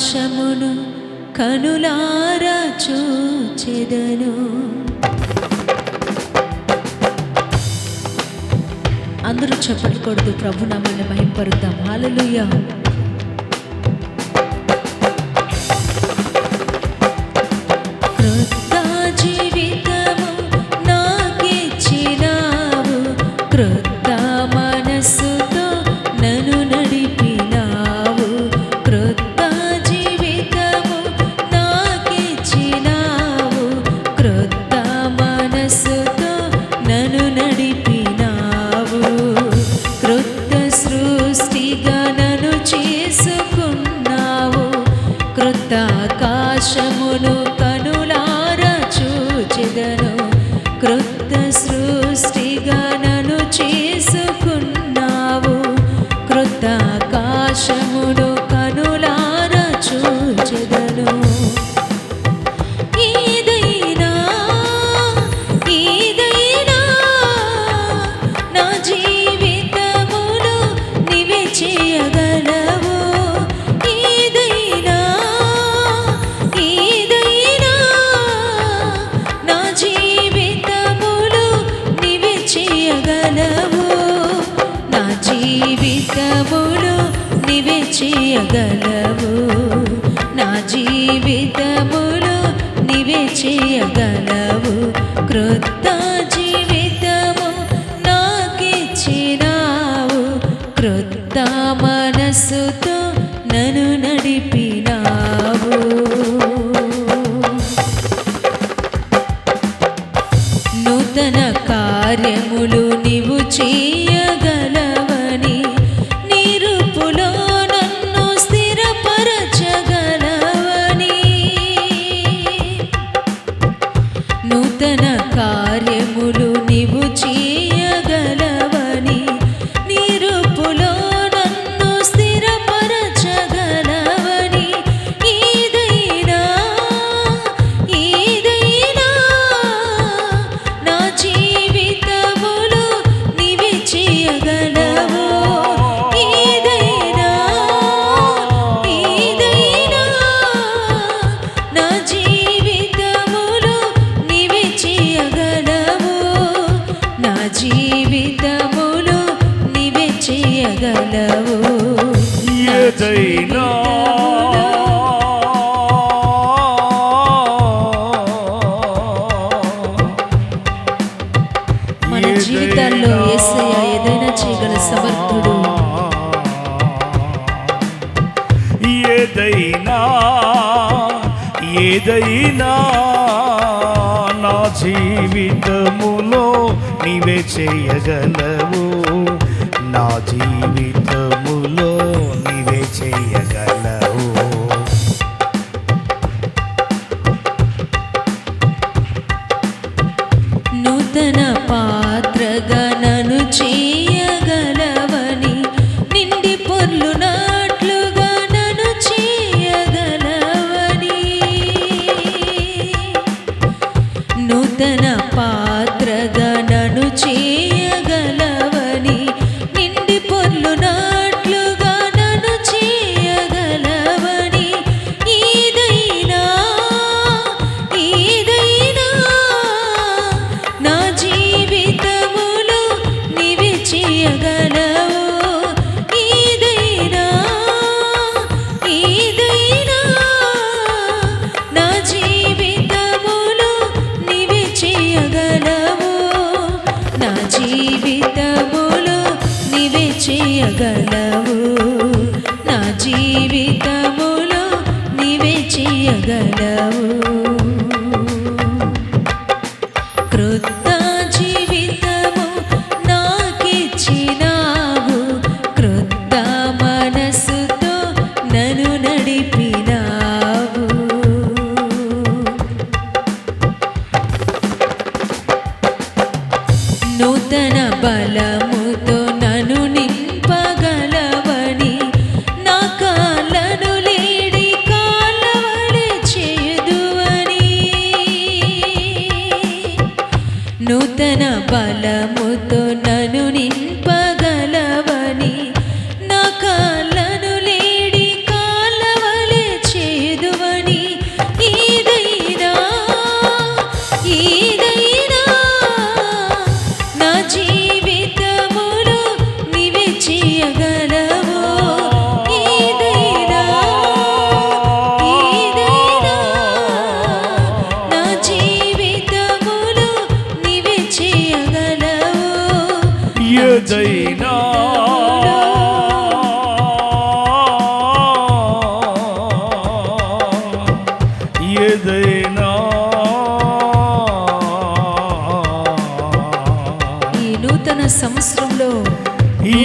ఆకాశమును కనులారా చూచెదను. అందరూ చెప్పకూడదు, ప్రభు నామమున మహిమపరుద్దాం. హల్లెలూయా. క్రొత్త జీవితము నాకిచ్చినావు, క్రొత్త మనస్సుతో నన్ను నడిపినావు. క్రొత్త జీవితము నాకిచ్చినావు, క్రొత్త మనస్సుతో నన్ను నడిపినావు. క్రొత్త సృష్టిగా నన్ను చేసుకున్నావు, క్రొత్త ఆకాశమును కనులారా చూచెదను. క్రొత్త సృష్టిగా నన్ను చేసుకున్నావు, క్రొత్త ఆకాశమును కనులారా చూచెదను. ఏదైనా నా జీవితములో నీవే చేయగలవు. ఏదైనా నా జీవితములో నీవే చేయగలవు. నా జీవితములో నీవే చేయగలవు. నా జీవితములో నీవే చేయగలవు. క్రొత్త జీవితము నాకిచ్చినావు, క్రొత్త మనస్సుతో నన్ను నడిపినావు. నూతన కార్యములు నీవు చేయగలవని, నిరుపులో నన్ను స్థిరపరచగలవని. నూతన కార్యములు నీవు చేయగలవని, నిరుపులో నన్ను స్థిరపరచగలవని. ఏదైనా నా జీవితములో నీవే చేయగలవు. ఏదైనా నా జీవితములో నీవే చేయగలవు. నా జీవితములో నీవే చేయగలవు. ఏదైనా మన జీవితాల్లో యేసయ్య ఏదైనా చేయగల సమర్థుడు. ఏదైనా నా జీవితములో నీవే చేయగలవు. నా జీవితములో నీవే చేయగలవు. నూతన పాత్రగా నన్ను చేయగలవని, నిండి పొర్లు నాట్లుగా నన్ను చేయగలవని. నూతన పాత్రగా నన్ను చేయగలవని, నిండి పొర్లు నాట్లుగా నన్ను చేయగలవని. ఏదైనా నా జీవితములో నీవే చేయగలవు. ఏదైనా నా జీవితములో నీవే చేయగలవు. నా జీవితములో నీవే చేయగలవు. నా జీవితములో నీవే చేయగలవు. క్రొత్త జీవితము నాకిచ్చినావు, క్రొత్త మనస్సుతో నన్ను నడిపినావు. నూతన బలముతో నన్ను నింపగలవని, నా కాళ్ళను లేడి కాళ్ళవలె చేయుదువని. నూతన బలముతో నన్ను నింపగలవని, నా కాళ్ళను లేడి కాళ్ళవలె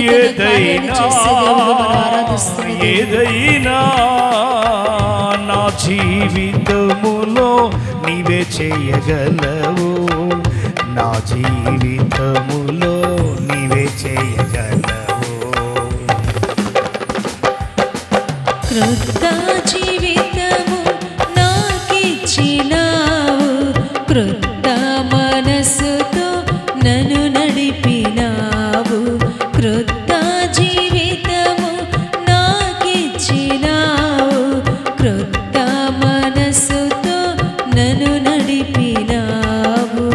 నూతన కార్యాలు చేసే దేవుడు మనం ఆరాధిస్తున్న దేవుడు. ఏదైనా నా జీవితములో నీవే చేయగలవు, నా జీవితములో నీవే చేయగలవు. క్రొత్త జీవితము నాకిచ్చినావు, క్రొత్త మనసుతో నన్ను నడిపినావు. క్రొత్త జీవితము నాకిచ్చినావు, క్రొత్త మనసుతో నన్ను నడిపినావు.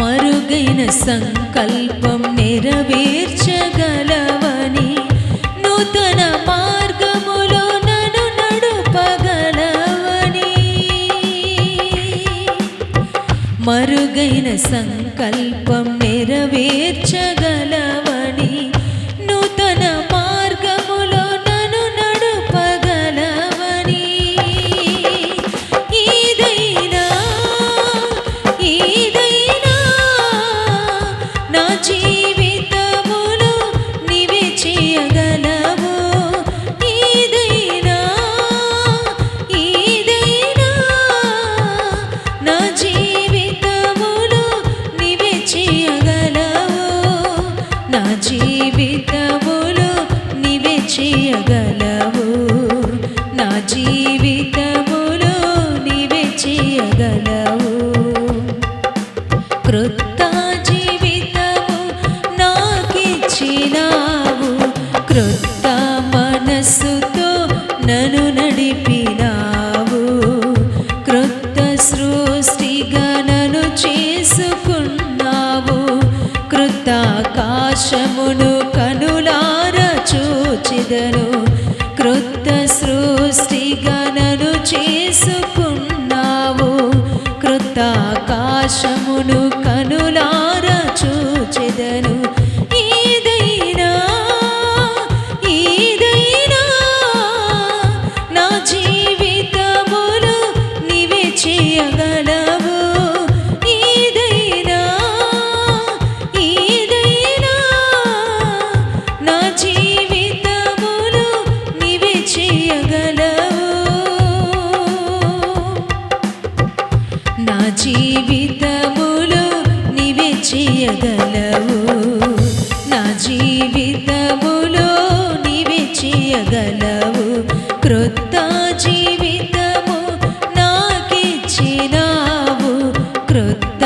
మరుగైన సంకల్పం నెరవేర్చగలవని, నూతన మార్గములో నన్ను నడుపగలవని. మరుగైన సంకల్పం నెరవేర్చగలవని, నూతన మార్గములో నన్ను నడుపగలవని. ఏదైనా ఏదైనా నా జీవితములో నీవే చేయగలవు. ఏదైనా ఏదైనా నా జీవితములో నీవే చేయగలవు, నా జీవితములో నీవే చేయగలవు, నా జీవితములో నీవే చేయగలవు. క్రొత్త జీవితము నాకిచ్చినావు, క్రొత్త మనస్సుతో నన్ను నడిపినావు. క్రొత్త సృష్టిగా నన్ను చేసుకున్నావు, క్రొత్త ఆకాశమును కనులారా చూచెదను. క్రొత్త సృష్టిగా నన్ను చేసుకున్నావు, క్రొత్త ఆకాశమును కనులారా చూచెదను. ఏదైనా ఏదైనా నా జీవితములో నీవే చేయగలవు. ఏదైనా ఏదైనా నా జీవితములో నీవే చేయగలవు, నా జీవితములో నీవే చేయగలవు, నా జీవితములో నీవే చేయగలవు. క్రొత్త జీవితము నాకిచ్చినావు, క్రొత్త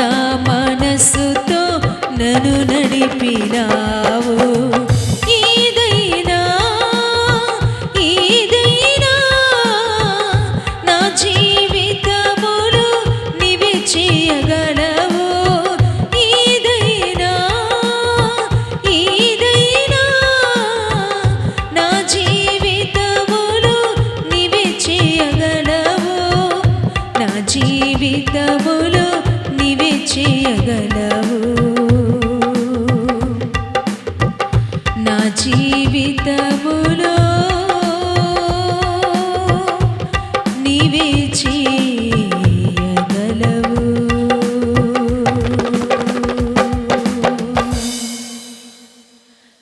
మనస్సుతో నన్ను నడిపినావు. ఏదైనా ఏదైనా నా జీవితములో నీవే చేయగలవు. ఏదైనా ఏదైనా నా జీవితములో నీవే చేయగలవు, నా జీవితములో నీవే చేయగలవు, నా జీవితములో నీవే చేయగలవు.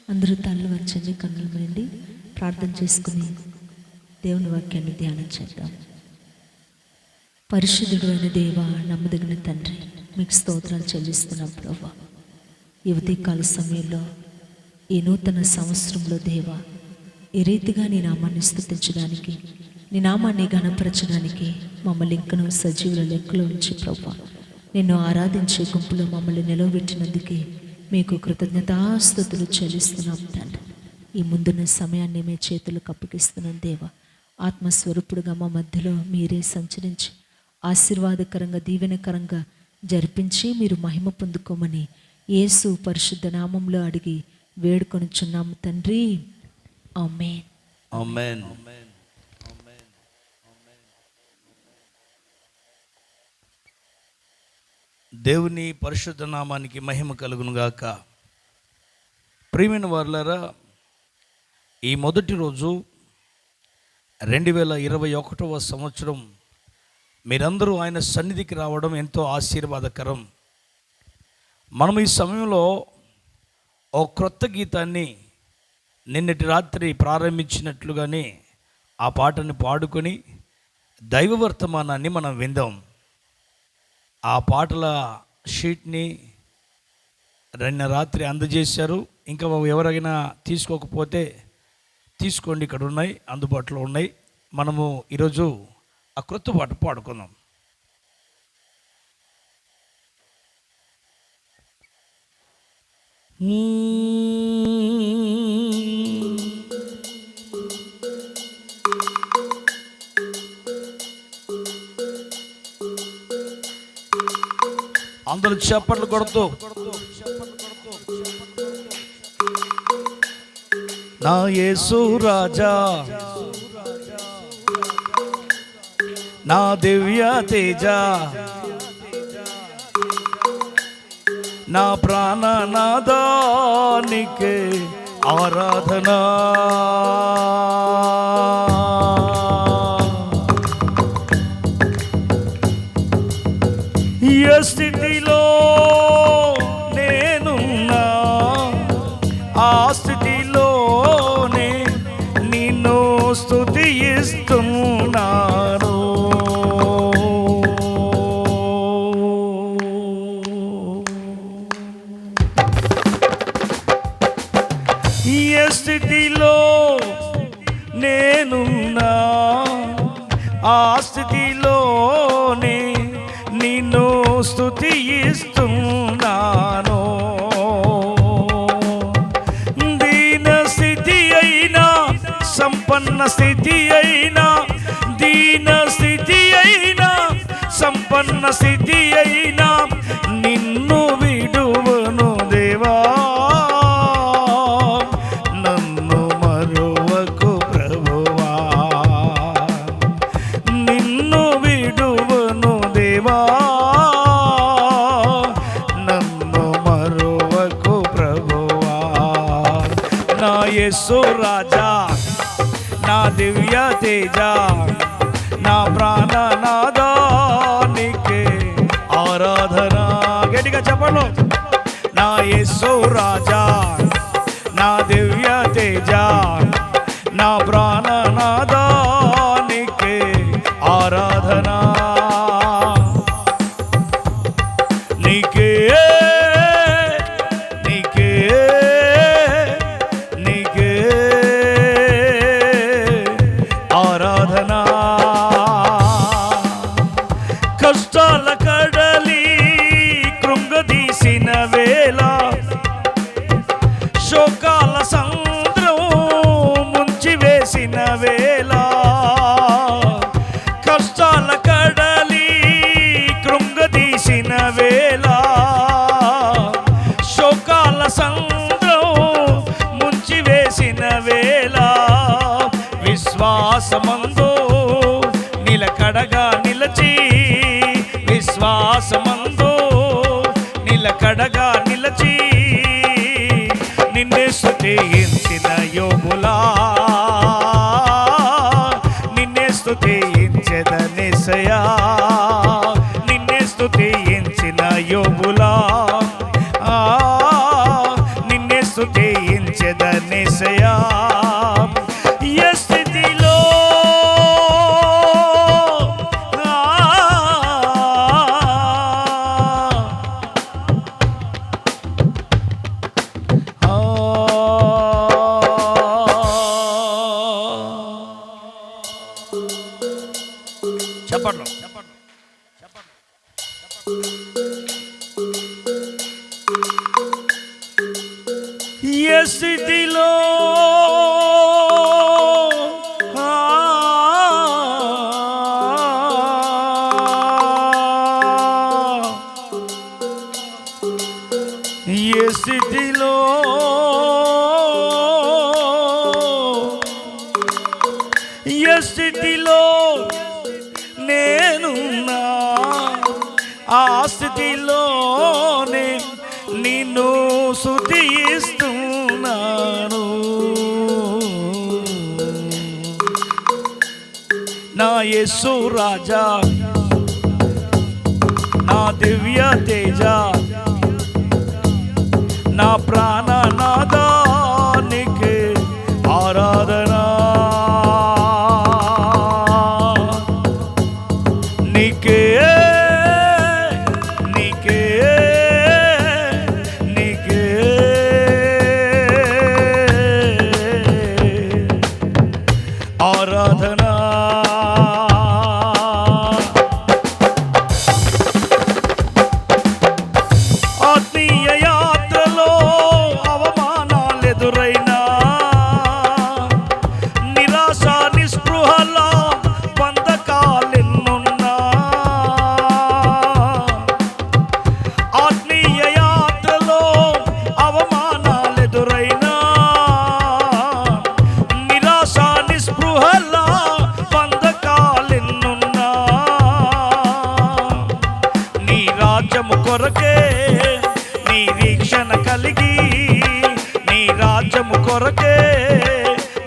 అందరూ తల్లు వచ్చండి, కన్నులు మూయండి, ప్రార్థన చేసుకుని దేవుని వాక్యాన్ని ధ్యానం చేద్దాం. పరిశుద్ధుడు అయిన దేవ, నమ్మదగిన తండ్రి, మీకు స్తోత్రాలు చెల్లిస్తున్నాం ప్రభా. ఈ ఉదయకాల సమయంలో ఈ నూతన సంవత్సరంలో దేవ, ఈ రీతిగా నీ నామాన్ని స్తుతించడానికి, నీ నామాన్ని ఘనపరచడానికి మమ్మల్ని ఇంకనూ సజీవుల లెక్కలో ఉంచి ప్రభా, నిన్ను ఆరాధించే గుంపులో మమ్మల్ని నిలవబెట్టినందుకే మీకు కృతజ్ఞతాస్తుతులు చెల్లిస్తున్నాం తండ్రి. ఈ ముందున్న సమయాన్ని మీ చేతులకు అప్పగిస్తున్నాం దేవా. ఆత్మస్వరూపుడుగా మా మధ్యలో మీరే సంచరించి ఆశీర్వాదకరంగా దీవెనకరంగా జరిపించి మీరు మహిమ పొందుకోమని యేసు పరిశుద్ధ నామంలో అడిగి వేడుకొనుచున్నాము తండ్రి, ఆమేన్. ఆమేన్. దేవుని పరిశుద్ధ నామానికి మహిమ కలుగును గాక. ప్రియమైన వారులారా, ఈ మొదటి రోజు 2021వ సంవత్సరం మీరందరూ ఆయన సన్నిధికి రావడం ఎంతో ఆశీర్వాదకరం. మనం ఈ సమయంలో ఓ క్రొత్త గీతాన్ని నిన్నటి రాత్రి ప్రారంభించినట్లుగానే ఆ పాటను పాడుకొని దైవ వర్తమానాన్ని మనం విందాం. ఆ పాటల షీట్ని నిన్న రాత్రి అందజేశారు. ఇంకా ఎవరైనా తీసుకోకపోతే తీసుకోండి, ఇక్కడ ఉన్నాయి, అందుబాటులో ఉన్నాయి. మనము ఈరోజు ఆ క్రొత్త పాట పాడుకుందాం. అందరూ చప్పట్లు కొడుతూ, నా యేసు రాజా, నా దివ్య తేజ, నా ప్రాణనాదానికే ఆరాధనా. ఏ స్థితిలో నేనున్నా ఆ స్థితిలోనే నిన్ను స్తుతిస్తున్నాను. ఏ స్థితిలో నేనున్నా ఆ స్థితిలోనే నిన్ను స్తుతిస్తున్నాను. దీన స్థితి అయినా సంపన్న స్థితి అయినా, దీన స్థితి అయినా సంపన్న స్థితి అయినా నిన్ను విడువను దేవా, నన్ను మరువకు ప్రభువా, నిన్ను విడువను దేవా, నన్ను మరువకు ప్రభువా. నా యేసు రాజా, నా దివ్య తేజ, నా ప్రాణనాదానికే ఆరాధన. గట్టిగా చెప్పండి. నా యేసు రాజా, నా దివ్య తేజ, నా ప్రాణనాదానికే ఆరాధన. నీకే నీకే నీకే ఆరాధనా. కష్టాల కడలి కృంగదీసిన వేళ, శోకాల సంద్రం ముంచివేసిన వేళ, కష్టాల కడలి కృంగదీసిన వేళ, శోకాల సంద్రం ముంచివేసిన వేళ, విశ్వాసమందు నిలకడగా నిలచి, విశ్వాసమందు నిలకడగా నిలచి, నిన్నే స్తుతించిన యోబులా, నిన్నే స్తుతించెదనెసయా, నిన్నే స్తుతించిన యోబులా, నిన్నే స్తుతించెదనెసయా. ఏ స్థితిలో చెప్పండి. ఏ స్థితిలో ఏ స్థితిలో ఏ స్థితిలో నేనున్నా ఆ స్థితిలోనే నిన్ను స్తుతిస్తున్నాను. నా యేసు రాజా, నా దివ్య తేజ, నా ప్రాణ నా నాదా నీకే ఆరాధనా నీకే నీకే నీకే ఆరాధనా ఆత్మీయ యాత్రలో అవమానాలెదురైనా నిరాశ నిస్పృహల బంధకాలెన్నున్నా ఆత్మీయ యాత్రలో అవమానాలెదురైనా నిరాశ నిస్పృహల బంధకాలెన్నున్నా నీ రాజ్యము కొరకే నిరీక్షణ కలిగి నీ రాజ్యము కొరకే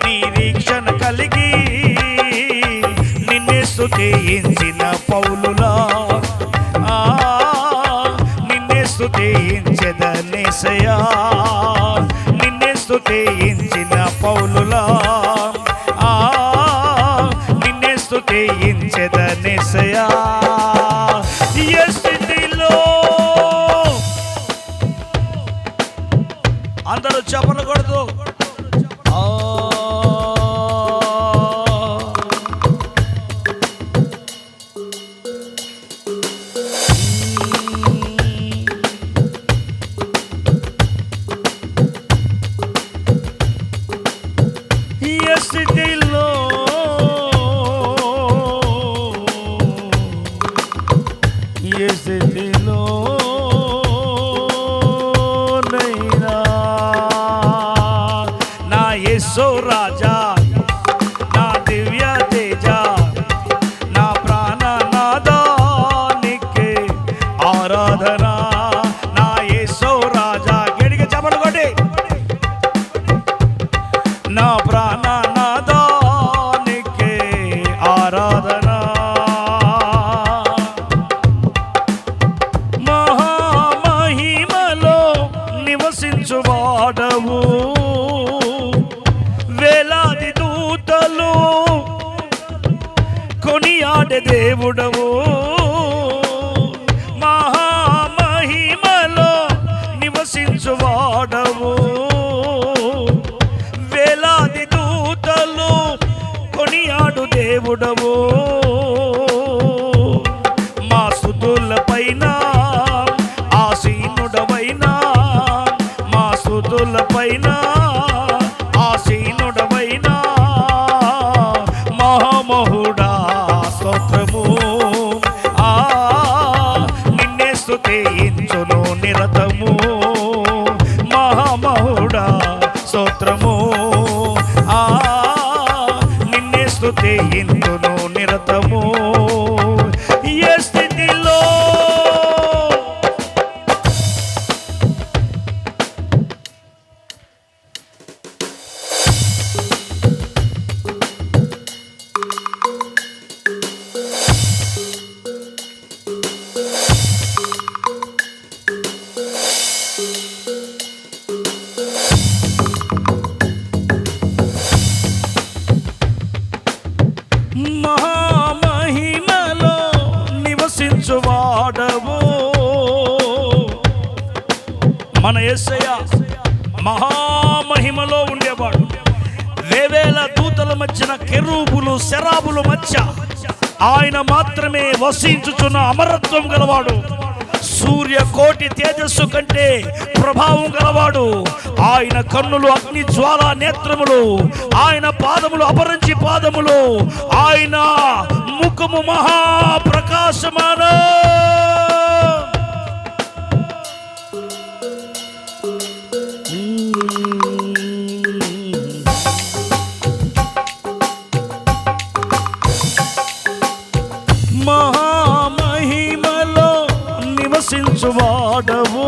నిరీక్షణ కలిగి నిన్నే స్తుతించిన పౌలులా నిన్నే స్తుతించెదనేసయ్యా నిన్నే స్తుతించిన పౌలులా నిన్నే స్తుతించెదనేసయ్యా ఏ స్థితిలో అందరూ చెప్పలు కొడుతూ ఏ స్థితిలో ఏ స్థితిలో నైనా నా యేసు రాజా నా దివ్య తేజ నా ప్రాణనాదా నీకే ఆరాధనా నా యేసు రాజా గడిగా చెప్పలు కొట్టి నా ప్రాణనాదా నీకే ఆరాధనా మహామహిమలో నివసించువాడవు వేలాది దూతలు కొనియాడే దేవుడవు మహామహిమలో నివసించువాడవు వేలాది దూతలు కొనియాడు దేవుడవు మా స్తుతుల పైన ఆసీనుడవైనా మా స్తుతుల పైన ఆసీనుడవైనా మహామహుడా స్తోత్రము నిన్నే స్తుతించును నిరతము మహామహుడా స్తోత్రము నిన్నే స్తుతించును నిరతము ఏ స్థితిలో మహామహిమలో నివసించువాడవు మన యేసయ్య మహామహిమలో ఉండేవాడు వేవేల దూతల మధ్యన కెరూబులు శరాబుల మధ్య ఆయన మాత్రమే వసించుచున్న అమరత్వం గలవాడు సూర్య కోటి తేజస్సు కంటే ప్రభావం గలవాడు ఆయన కన్నులు అగ్ని జ్వాల నేత్రములు ఆయన పాదములు అపరంచి పాదములు ఆయన ముఖము మహాప్రకాశమాన మహామహిమలో నివసించువాడవు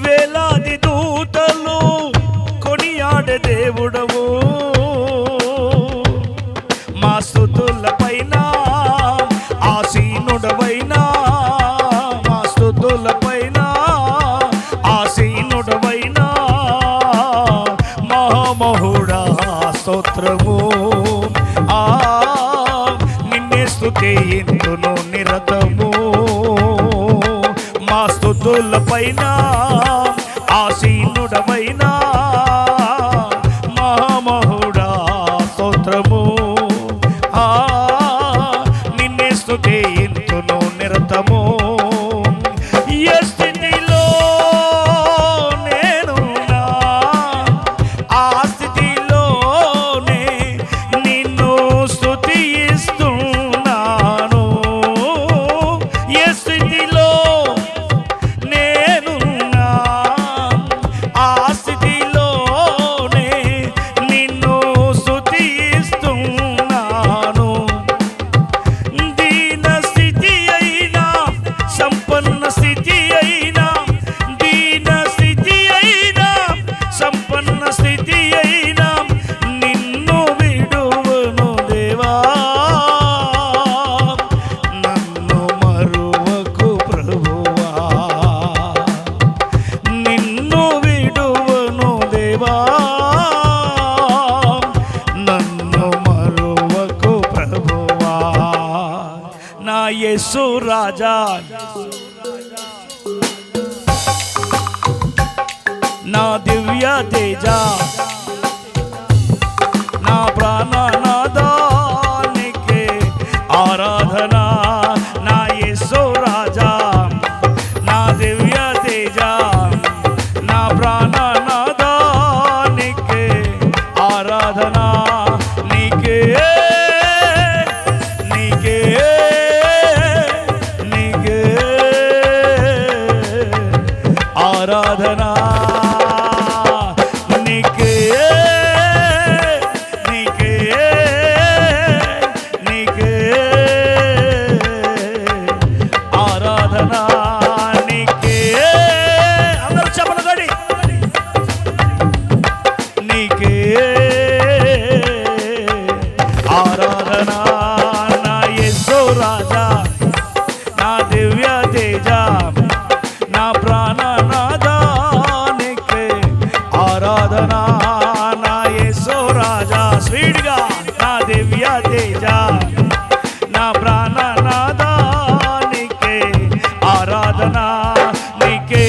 వేలాది దూతలు కొనియాడే దేవుడవు మా స్తుతుల పైన ఆసీనుడవైనా మా స్తుతుల పైన మహామహుడా స్తోత్రము. ఆ నిన్నే స్తుతింతును నిరతము. మా స్తుతుల పైన ఆసీనుడవైన మహామహుడా స్తోత్రము. ఆ నిన్నే స్తుతింతును నిరతము. ఏ స్థితిలో నేనున్నా ఆ స్థితిలోనే నిన్ను స్తుతిస్తున్నాను. ఏ స్థితిలో నేనున్నా ఆ స్థితిలోనే నిన్ను స్తుతిస్తున్నాను. దీన స్థితి అయినా సంపన్న స్థితి అయినా, దీన స్థితి అయినా సంపన్న స్థితి అయినా నిన్ను విడువను దేవా. నన్ను మరువకు ప్రభువా, నిన్ను విడువను దేవా. నన్ను మరువకు ప్రభువా. నా యేసు రాజా, నా దివ్య తేజ, నా ప్రాణనాదానికే ఆరాధన. నా యేసు రాజా, నా దివ్య తేజ, నా ప్రాణనాదానికే ఆరాధన. నీకే నీకే నీకే ఆరాధన. నీకే నీకే నీకే ఆరాధన. నీకే అందరూ చెప్పలు గడి. నీకే ఆరాధన. నా యేసు రాజా, నా దివ్య తేజ, నా ప్రాణనాదానికే ఆరాధన. నా యేసు రాజా స్వీట్గా, నా దివ్య తేజ, నా ప్రాణనాదానికే ఆరాధన. నీకే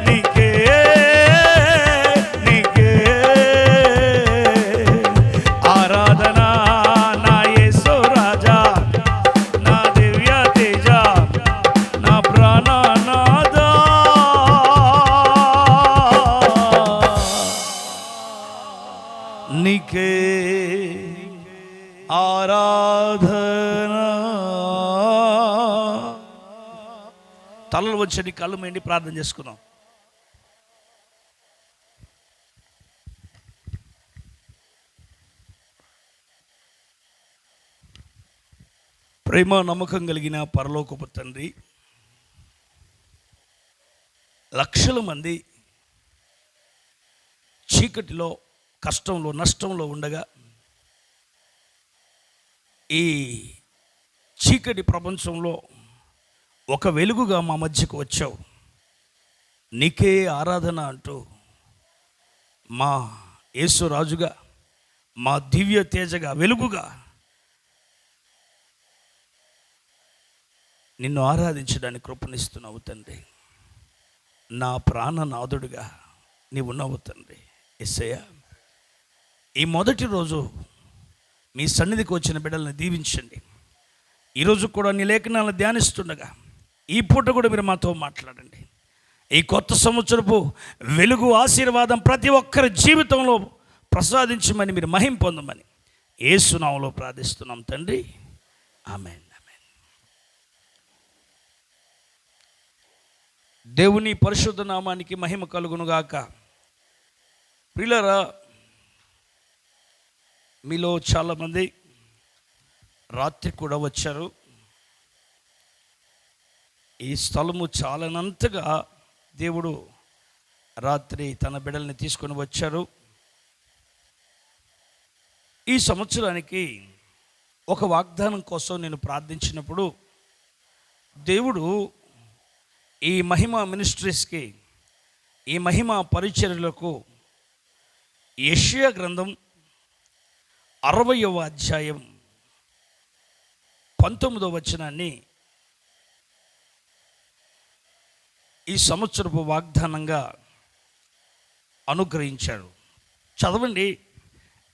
నీకే నీకే ఆరాధన. నా యేసు రాజా, నా దివ్య తేజ, నా ప్రాణనాదా. నీకే ఆరాధన. తలలు వచ్చి కళ్ళు మేండి ప్రార్థన చేసుకున్నాం. ప్రేమ నమ్మకం కలిగిన పరలోకపు తండ్రి, లక్షల మంది చీకటిలో, కష్టంలో, నష్టంలో ఉండగా ఈ చీకటి ప్రపంచంలో ఒక వెలుగుగా మా మధ్యకు వచ్చావు. నీకే ఆరాధన అంటూ మా యేసు రాజుగా, మా దివ్య తేజగా, వెలుగుగా నిన్ను ఆరాధించడానికి కృపణిస్తున్నావు తండ్రి. నా ప్రాణనాథుడిగా నీవున్నావు తండ్రి. యేసయ్య, ఈ మొదటి రోజు మీ సన్నిధికి వచ్చిన బిడ్డలను దీవించండి. ఈరోజు కూడా నీ లేఖనాలను ధ్యానిస్తుండగా ఈ పూట కూడా మీరు మాతో మాట్లాడండి. ఈ కొత్త సంవత్సరపు వెలుగు ఆశీర్వాదం ప్రతి ఒక్కరి జీవితంలో ప్రసాదించమని, మీరు మహిమ పొందమని యేసు నామములో ప్రార్థిస్తున్నాం తండ్రి. ఆమేన్. ఆమేన్. దేవుని పరిశుద్ధ నామానికి మహిమ కలుగునుగాక. ప్రియులారా, మీలో చాలామంది రాత్రి కూడా వచ్చారు. ఈ స్థలము చాలనంతగా దేవుడు రాత్రి తన బిడ్డల్ని తీసుకొని వచ్చారు. ఈ సంవత్సరానికి ఒక వాగ్దానం కోసం నేను ప్రార్థించినప్పుడు దేవుడు ఈ మహిమ మినిస్ట్రీస్కి, ఈ మహిమ పరిచర్యలకు యెషయా గ్రంథం 60వ అధ్యాయం 19వ వచనాన్ని ఈ సంవత్సరపు వాగ్దానంగా అనుగ్రహించాడు. చదవండి.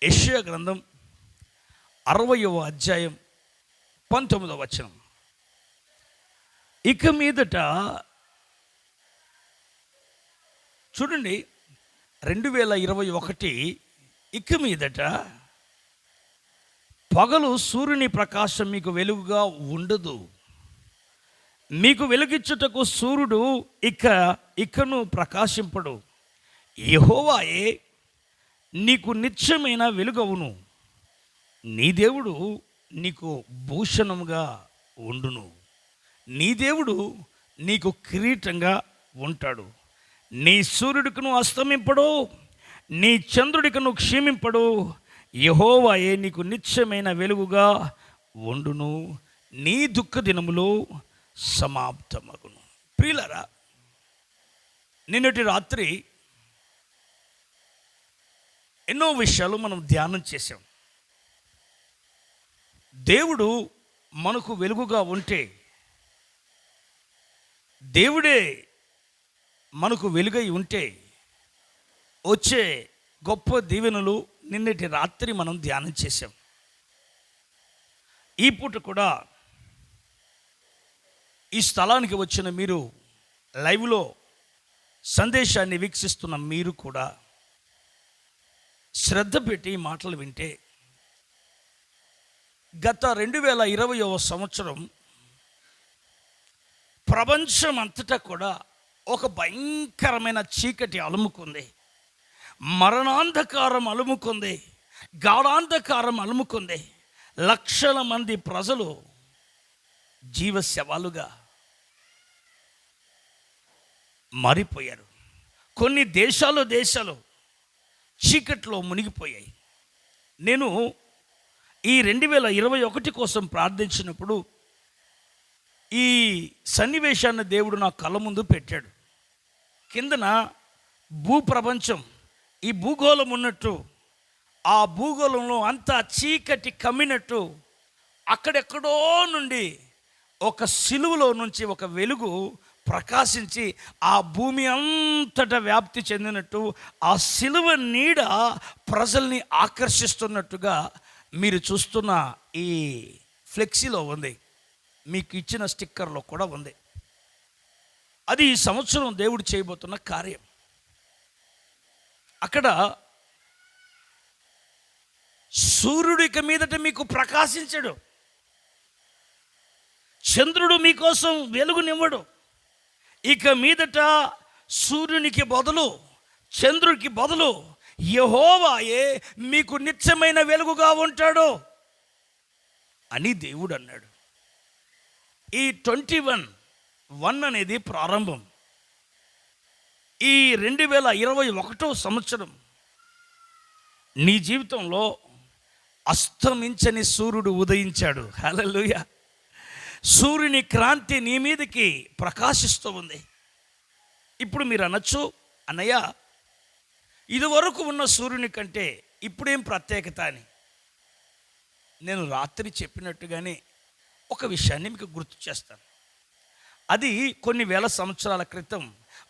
యెషయా గ్రంథం 60వ అధ్యాయం 19వ వచనం. ఇక మీదట చూడండి, 2021 ఇక మీదట పగలు సూర్యుని ప్రకాశం మీకు వెలుగుగా ఉండదు. మీకు వెలుగిచ్చుటకు సూర్యుడు ఇకను ప్రకాశింపడు. యెహోవాయే నీకు నిత్యమైన వెలుగవును. నీ దేవుడు నీకు భూషణముగా ఉండును. నీ దేవుడు నీకు కిరీటంగా ఉంటాడు. నీ సూర్యుడికను అస్తమింపడు, నీ చంద్రుడికను క్షీమింపడు. యెహోవాయే నీకు నిత్యమైన వెలుగుగా ఉండును. నీ దుఃఖ దినములు సమాప్తమగును. ప్రియులారా, నిన్నటి రాత్రి ఎన్నో విషయాలు మనం ధ్యానం చేశాం. దేవుడు మనకు వెలుగుగా ఉంటే, దేవుడే మనకు వెలుగై ఉంటే వచ్చే గొప్ప దీవెనలు నిన్నటి రాత్రి మనం ధ్యానం చేశాం. ఈ పూట కూడా ఈ స్థలానికి వచ్చిన మీరు, లైవ్లో సందేశాన్ని వీక్షిస్తున్న మీరు కూడా శ్రద్ధ పెట్టి మాటలు వింటే, గత 2020వ సంవత్సరం ప్రపంచం అంతటా కూడా ఒక భయంకరమైన చీకటి అలుముకుంది. మరణాంధకారం అలుముకుంది, గాఢాంధకారం అలుముకుంది. లక్షల మంది ప్రజలు జీవశవాలుగా మారిపోయారు. కొన్ని దేశాలు చీకట్లో మునిగిపోయాయి. నేను ఈ 2021 కోసం ప్రార్థించినప్పుడు ఈ సన్నివేశాన్ని దేవుడు నా కళ్ళ ముందు పెట్టాడు. కిందన భూప్రపంచం, ఈ భూగోళం ఉన్నట్టు, ఆ భూగోళంలో అంతా చీకటి కమ్మినట్టు, అక్కడెక్కడో నుండి ఒక సిలువలో నుంచి ఒక వెలుగు ప్రకాశించి ఆ భూమి అంతటా వ్యాప్తి చెందినట్టు, ఆ సిలువ నీడ ప్రజల్ని ఆకర్షిస్తున్నట్టుగా మీరు చూస్తున్న ఈ ఫ్లెక్సీలో ఉంది, మీకు ఇచ్చిన స్టిక్కర్లో కూడా ఉంది. అది ఈ సంవత్సరం దేవుడు చేయబోతున్న కార్యం. అక్కడ సూర్యుడు ఇక మీదట మీకు ప్రకాశించడు, చంద్రుడు మీకోసం వెలుగునివ్వడు. ఇక మీదట సూర్యునికి బదులు, చంద్రుడికి బదులు యెహోవాయే మీకు నిత్యమైన వెలుగుగా ఉంటాడు అని దేవుడు అన్నాడు. ఈ 21 అనేది ప్రారంభం. ఈ 2021వ సంవత్సరం నీ జీవితంలో అస్తమించని సూర్యుడు ఉదయించాడు. హల్లెలూయా. సూర్యుని క్రాంతి నీ మీదకి ప్రకాశిస్తూ ఉంది. ఇప్పుడు మీరు అనొచ్చు, అన్నయ్య ఇదివరకు ఉన్న సూర్యుని కంటే ఇప్పుడేం ప్రత్యేకత అని. నేను రాత్రి చెప్పినట్టుగానే ఒక విషయాన్ని మీకు గుర్తు చేస్తాను. అది కొన్ని వేల సంవత్సరాల క్రితం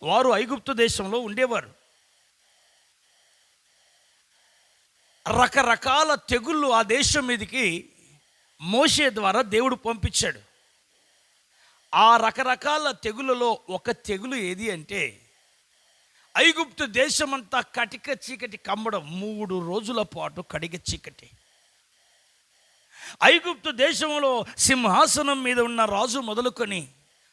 వారు ఐగుప్తు దేశంలో ఉండేవారు. రకరకాల తెగుళ్ళు ఆ దేశం మీదకి మోషే ద్వారా దేవుడు పంపించాడు. ఆ రకరకాల తెగులలో ఒక తెగులు ఏది అంటే, ఐగుప్తు దేశమంతా కటిక చీకటి కమ్మడం. 3 రోజుల పాటు కటిక చీకటి. ఐగుప్తు దేశంలో సింహాసనం మీద ఉన్న రాజు మొదలుకొని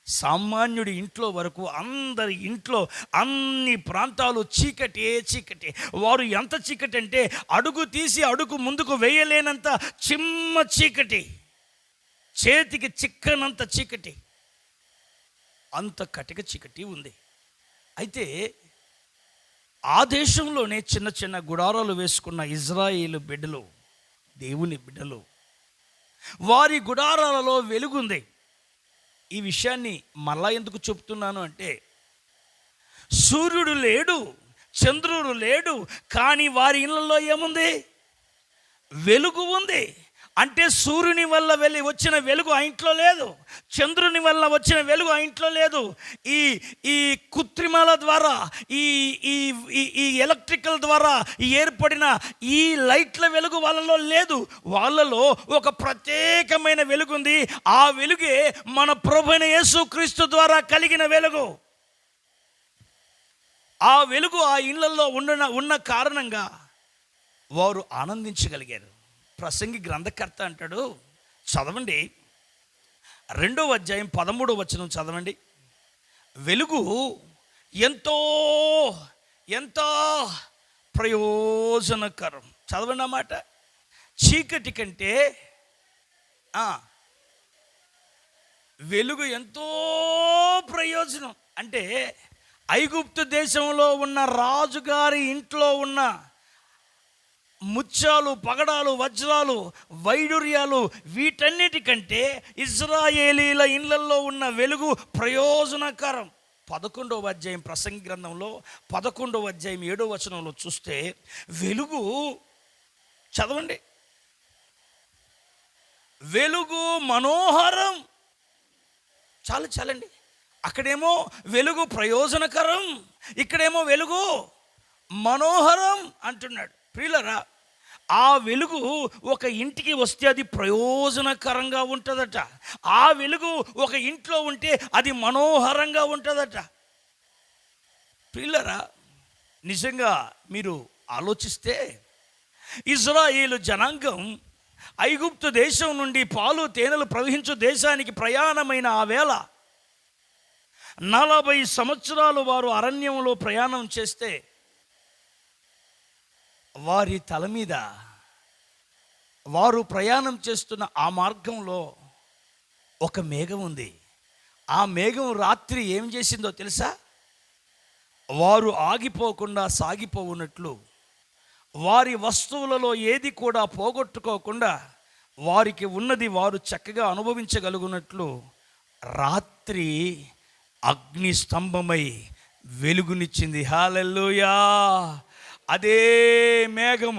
సామాన్యుడి ఇంట్లో వరకు అందరి ఇంట్లో అన్ని ప్రాంతాలు చీకటే చీకటి. వారు ఎంత చీకటి అంటే అడుగు తీసి అడుగు ముందుకు వేయలేనంత చిమ్మ చీకటి, చేతికి చిక్కనంత చీకటి, అంత కటిక చీకటి ఉంది. అయితే ఆ దేశంలోనే చిన్న చిన్న గుడారాలు వేసుకున్న ఇజ్రాయేలు బిడ్డలు, దేవుని బిడ్డలు, వారి గుడారాలలో వెలుగుంది. ఈ విషయాన్ని మళ్ళా ఎందుకు చెప్తున్నాను అంటే, సూర్యుడు లేడు, చంద్రుడు లేడు, కానీ వారి ఇళ్ళల్లో ఏముంది? వెలుగు ఉంది. అంటే సూర్యుని వల్ల వచ్చిన వెలుగు ఆ ఇంట్లో లేదు, చంద్రుని వల్ల వచ్చిన వెలుగు ఆ ఇంట్లో లేదు. ఈ ఈ కృత్రిమాల ద్వారా, ఈ ఈ ఈ ఎలక్ట్రికల్ ద్వారా ఏర్పడిన ఈ లైట్ల వెలుగు వాళ్ళలో లేదు. వాళ్ళలో ఒక ప్రత్యేకమైన వెలుగు ఉంది. ఆ వెలుగే మన ప్రభువైన యేసుక్రీస్తు ద్వారా కలిగిన వెలుగు. ఆ వెలుగు ఆ ఇళ్ళల్లో ఉన్న కారణంగా వారు ఆనందించగలిగారు. ప్రసంగి గ్రంథకర్త అంటాడు, చదవండి 2వ అధ్యాయం 13వ వచనం చదవండి. వెలుగు ఎంతో ఎంతో ప్రయోజనకరం. చదవండి అన్నమాట. చీకటి కంటే వెలుగు ఎంతో ప్రయోజనం. అంటే ఐగుప్తు దేశంలో ఉన్న రాజుగారి ఇంట్లో ఉన్న ముత్యాలు, పగడాలు, వజ్రాలు, వైడూర్యాలు, వీటన్నిటికంటే ఇశ్రాయేలీల ఇళ్ళల్లో ఉన్న వెలుగు ప్రయోజనకరం. 11వ అధ్యాయం ప్రసంగి గ్రంథంలో 11వ అధ్యాయం 7వ వచనంలో చూస్తే వెలుగు, చదవండి, వెలుగు మనోహరం. చాలండి. అక్కడేమో వెలుగు ప్రయోజనకరం, ఇక్కడేమో వెలుగు మనోహరం అంటున్నాడు. ప్రియులరా, ఆ వెలుగు ఒక ఇంటికి వస్తే అది ప్రయోజనకరంగా ఉంటుందట. ఆ వెలుగు ఒక ఇంట్లో ఉంటే అది మనోహరంగా ఉంటుందట. ప్రియులరా, నిజంగా మీరు ఆలోచిస్తే ఇశ్రాయేలు జనాంగం ఐగుప్తు దేశం నుండి పాలు తేనెలు ప్రవహించు దేశానికి ప్రయాణమైన ఆ వేళ 40 సంవత్సరాలు వారు అరణ్యంలో ప్రయాణం చేస్తే వారి తల మీద వారు ప్రయాణం చేస్తున్న ఆ మార్గంలో ఒక మేఘం ఉంది. ఆ మేఘం రాత్రి ఏం చేసిందో తెలుసా? వారు ఆగిపోకుండా సాగిపోవునట్లు, వారి వస్తువులలో ఏది కూడా పోగొట్టుకోకుండా వారికి ఉన్నది వారు చక్కగా అనుభవించగలుగునట్లు రాత్రి అగ్ని స్తంభమై వెలుగునిచ్చింది. హల్లెలూయా. అదే మేఘం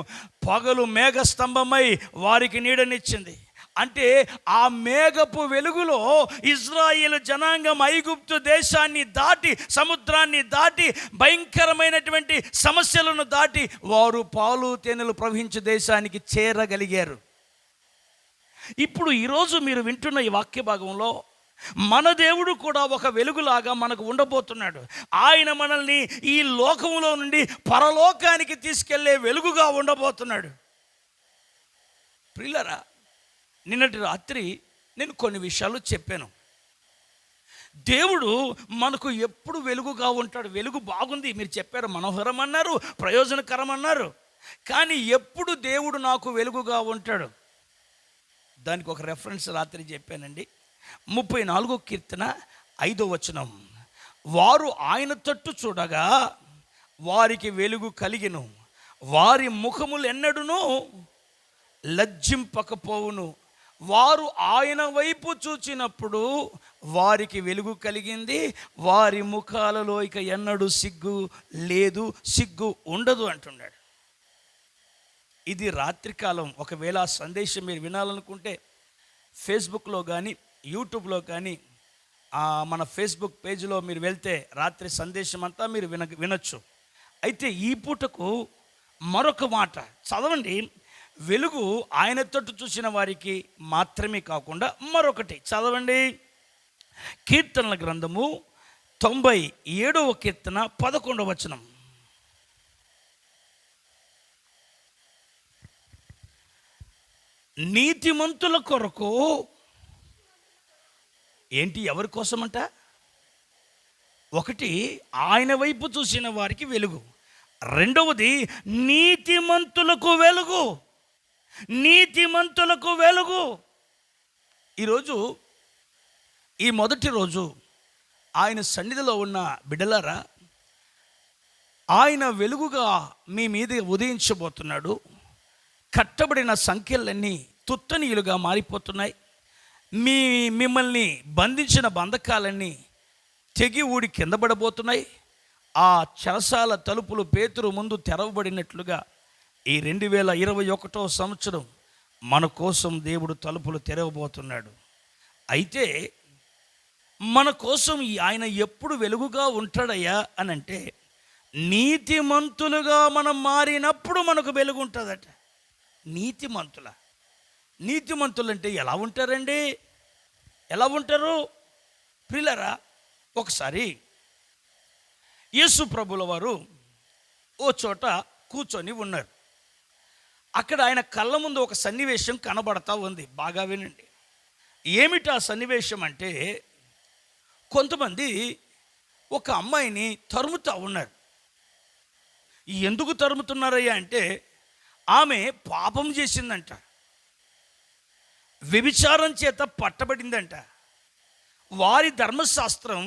పగలు మేఘ స్తంభమై వారికి నీడనిచ్చింది. అంటే ఆ మేఘపు వెలుగులో ఇశ్రాయేలు జనాంగం ఐగుప్తు దేశాన్ని దాటి, సముద్రాన్ని దాటి, భయంకరమైనటువంటి సమస్యలను దాటి వారు పాలు తేనెలు ప్రవహించే దేశానికి చేరగలిగారు. ఇప్పుడు ఈరోజు మీరు వింటున్న ఈ వాక్య భాగంలో మన దేవుడు కూడా ఒక వెలుగులాగా మనకు ఉండబోతున్నాడు. ఆయన మనల్ని ఈ లోకంలో నుండి పరలోకానికి తీసుకెళ్లే వెలుగుగా ఉండబోతున్నాడు. ప్రియులారా, నిన్నటి రాత్రి నేను కొన్ని విషయాలు చెప్పాను. దేవుడు మనకు ఎప్పుడు వెలుగుగా ఉంటాడు. వెలుగు బాగుంది, మీరు చెప్పారు, మనోహరం అన్నారు, ప్రయోజనకరం అన్నారు. కానీ ఎప్పుడు దేవుడు నాకు వెలుగుగా ఉంటాడు, దానికి ఒక రెఫరెన్స్ రాత్రి చెప్పానండి. 34వ కీర్తన 5వ వచనం, వారు ఆయన తట్టు చూడగా వారికి వెలుగు కలిగెను, వారి ముఖములు ఎన్నడును లజ్జింపకపోవును. వారు ఆయన వైపు చూచినప్పుడు వారికి వెలుగు కలిగింది, వారి ముఖాలలో ఇక ఎన్నడూ సిగ్గు లేదు, సిగ్గు ఉండదు అంటున్నాడు. ఇది రాత్రికాలం. ఒకవేళ ఆ సందేశం మీరు వినాలనుకుంటే ఫేస్బుక్లో కానీ యూట్యూబ్లో కానీ మన ఫేస్బుక్ పేజీలో మీరు వెళ్తే రాత్రి సందేశం అంతా మీరు వినొచ్చు. అయితే ఈ పూటకు మరొక మాట చదవండి. వెలుగు ఆయన తట్టు చూసిన వారికి మాత్రమే కాకుండా మరొకటి చదవండి. కీర్తనల గ్రంథము 97వ కీర్తన 11వ వచనం. నీతిమంతుల కొరకు ఏంటి, ఎవరి కోసమంట? ఒకటి ఆయన వైపు చూసిన వారికి వెలుగు, రెండవది నీతిమంతులకు వెలుగు. నీతిమంతులకు వెలుగు. ఈరోజు ఈ మొదటి రోజు ఆయన సన్నిధిలో ఉన్న బిడ్డలారా, ఆయన వెలుగుగా మీ మీద ఉదయించబోతున్నాడు. కట్టబడిన సంఖ్యలన్నీ తుత్తనీయులుగా మారిపోతున్నాయి. మిమ్మల్ని బంధించిన బంధకాలన్నీ తెగి ఊడి కింద పడబోతున్నాయి. ఆ చెరసాల తలుపులు పేతురు ముందు తెరవబడినట్లుగా ఈ 2021 సంవత్సరం మన కోసం దేవుడు తలుపులు తెరవబోతున్నాడు. అయితే మన కోసం ఆయన ఎప్పుడు వెలుగుగా ఉంటాడయ్యా అని అంటే, నీతిమంతులుగా మనం మారినప్పుడు మనకు వెలుగు ఉంటుందట. నీతిమంతులు అంటే ఎలా ఉంటారండి? ఎలా ఉంటారు ప్రియులారా? ఒకసారి యేసు ప్రభుల వారు ఓ చోట కూర్చొని ఉన్నారు. అక్కడ ఆయన కళ్ళ ముందు ఒక సన్నివేశం కనబడతా ఉంది. బాగా వినండి. ఏమిటి ఆ సన్నివేశం అంటే, కొంతమంది ఒక అమ్మాయిని తరుముతూ ఉన్నారు. ఎందుకు తరుముతున్నారయ్యా అంటే, ఆమె పాపం చేసిందంట, వ్యభిచారం చేత పట్టబడిందంట. వారి ధర్మశాస్త్రం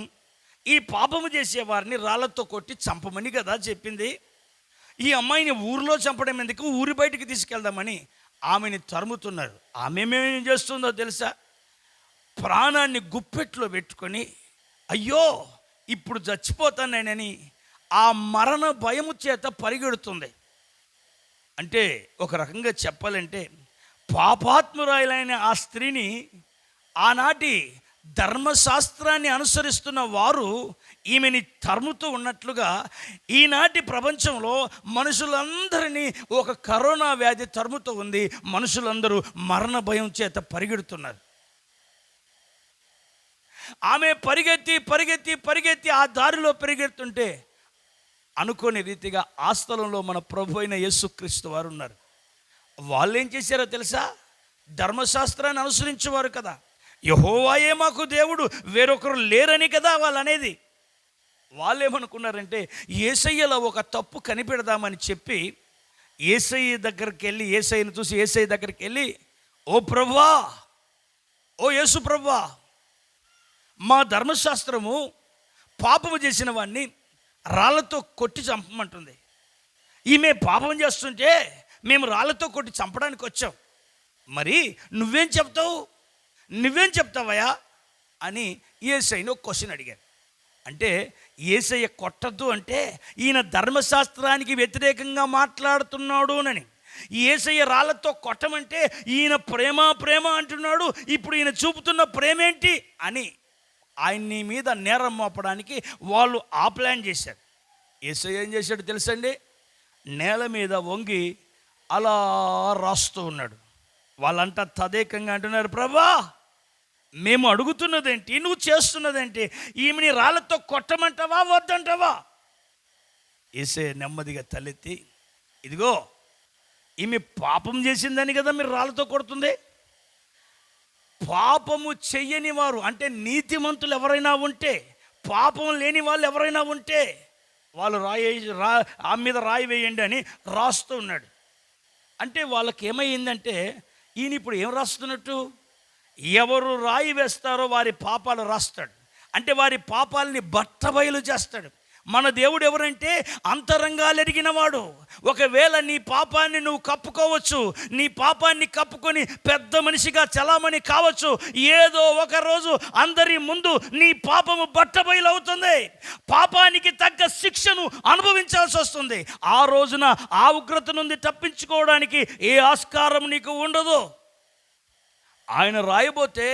ఈ పాపము చేసే వారిని రాళ్లతో కొట్టి చంపమని కదా చెప్పింది. ఈ అమ్మాయిని ఊరిలో చంపడం ఎందుకు, ఊరి బయటికి తీసుకెళ్దామని ఆమెని తరుముతున్నారు. ఆమె ఏమేం చేస్తుందో తెలుసా? ప్రాణాన్ని గుప్పెట్లో పెట్టుకొని, అయ్యో ఇప్పుడు చచ్చిపోతానని ఆ మరణ భయము చేత పరిగెడుతుంది. అంటే ఒక రకంగా చెప్పాలంటే, పాపాత్మురాలైన ఆ స్త్రీని ఆనాటి ధర్మశాస్త్రాన్ని అనుసరిస్తున్న వారు ఈమెని తరుముతూ ఉన్నట్లుగా ఈనాటి ప్రపంచంలో మనుషులందరినీ ఒక కరోనా వ్యాధి తరుముతూ ఉంది. మనుషులందరూ మరణ భయం చేత పరిగెడుతున్నారు. ఆమె పరిగెత్తి ఆ దారిలో పరిగెడుతుంటే, అనుకోని రీతిగా ఆ స్థలంలో మన ప్రభు అయిన యేసుక్రీస్తు వారు ఉన్నారు. వాళ్ళు ఏం చేశారో తెలుసా? ధర్మశాస్త్రాన్ని అనుసరించేవారు కదా, యెహోవాయే మాకు దేవుడు, వేరొకరు లేరని కదా వాళ్ళు అనేది. వాళ్ళు ఏమనుకున్నారంటే, యేసయ్యలో ఒక తప్పు కనిపెడదామని చెప్పి యేసయ్య దగ్గరికి వెళ్ళి, యేసయ్యను చూసి యేసయ్య దగ్గరికి వెళ్ళి, ఓ ప్రభువా, ఓ యేసు ప్రభువా, మా ధర్మశాస్త్రము పాపము చేసిన వాడిని రాళ్లతో కొట్టి చంపమంటుంది. ఈమె పాపం చేస్తుంటే మేము రాళ్లతో కొట్టి చంపడానికి వచ్చాం. మరి నువ్వేం చెప్తావయ్యా అని యేసయ్యను ఒక క్వశ్చన్ అడిగారు. అంటే యేసయ్య కొట్టద్దు అంటే ఈయన ధర్మశాస్త్రానికి వ్యతిరేకంగా మాట్లాడుతున్నాడు అని. యేసయ్య రాళ్లతో కొట్టమంటే ఈయన ప్రేమ అంటున్నాడు. ఇప్పుడు ఈయన చూపుతున్న ప్రేమేంటి అని ఆయన్ని మీద నేరం మోపడానికి వాళ్ళు ఆ ప్లాన్ చేశారు. యేసయ్య ఏం చేశాడు తెలుసండి? నేల మీద వంగి అలా రాస్తూ ఉన్నాడు. వాళ్ళంతా తదేకంగా అంటున్నారు, ప్రభా మేము అడుగుతున్నదేంటి, నువ్వు చేస్తున్నదేంటి, ఈమెని రాళ్ళతో కొట్టమంటావా వద్దంటావా? యేసయ్య నెమ్మదిగా తలెత్తి, ఇదిగో ఈమె పాపం చేసిందని కదా మీరు రాళ్ళతో కొడుతుంది. పాపము చెయ్యని వారు అంటే నీతిమంతులు ఎవరైనా ఉంటే, పాపం లేని వాళ్ళు ఎవరైనా ఉంటే వాళ్ళు ఆ మీద రాయి వేయండి అని రాస్తూ ఉన్నాడు. అంటే వాళ్ళకి ఏమైందంటే, ఈయన ఇప్పుడు ఏం రాస్తున్నట్టు, ఎవరు రాయి వేస్తారో వారి పాపాలు రాస్తాడు. అంటే వారి పాపాలని బట్టబయలు చేస్తాడు. మన దేవుడు ఎవరంటే అంతరంగాలు ఎరిగిన వాడు. ఒకవేళ నీ పాపాన్ని నువ్వు కప్పుకోవచ్చు, నీ పాపాన్ని కప్పుకొని పెద్ద మనిషిగా చలామణి కావచ్చు. ఏదో ఒక రోజు అందరి ముందు నీ పాపము బట్టబయలు అవుతుంది. పాపానికి తగ్గ శిక్షను అనుభవించాల్సి వస్తుంది. ఆ రోజున ఆ ఉగ్రత నుండి తప్పించుకోవడానికి ఏ ఆస్కారం నీకు ఉండదు. ఆయన రాయబోతే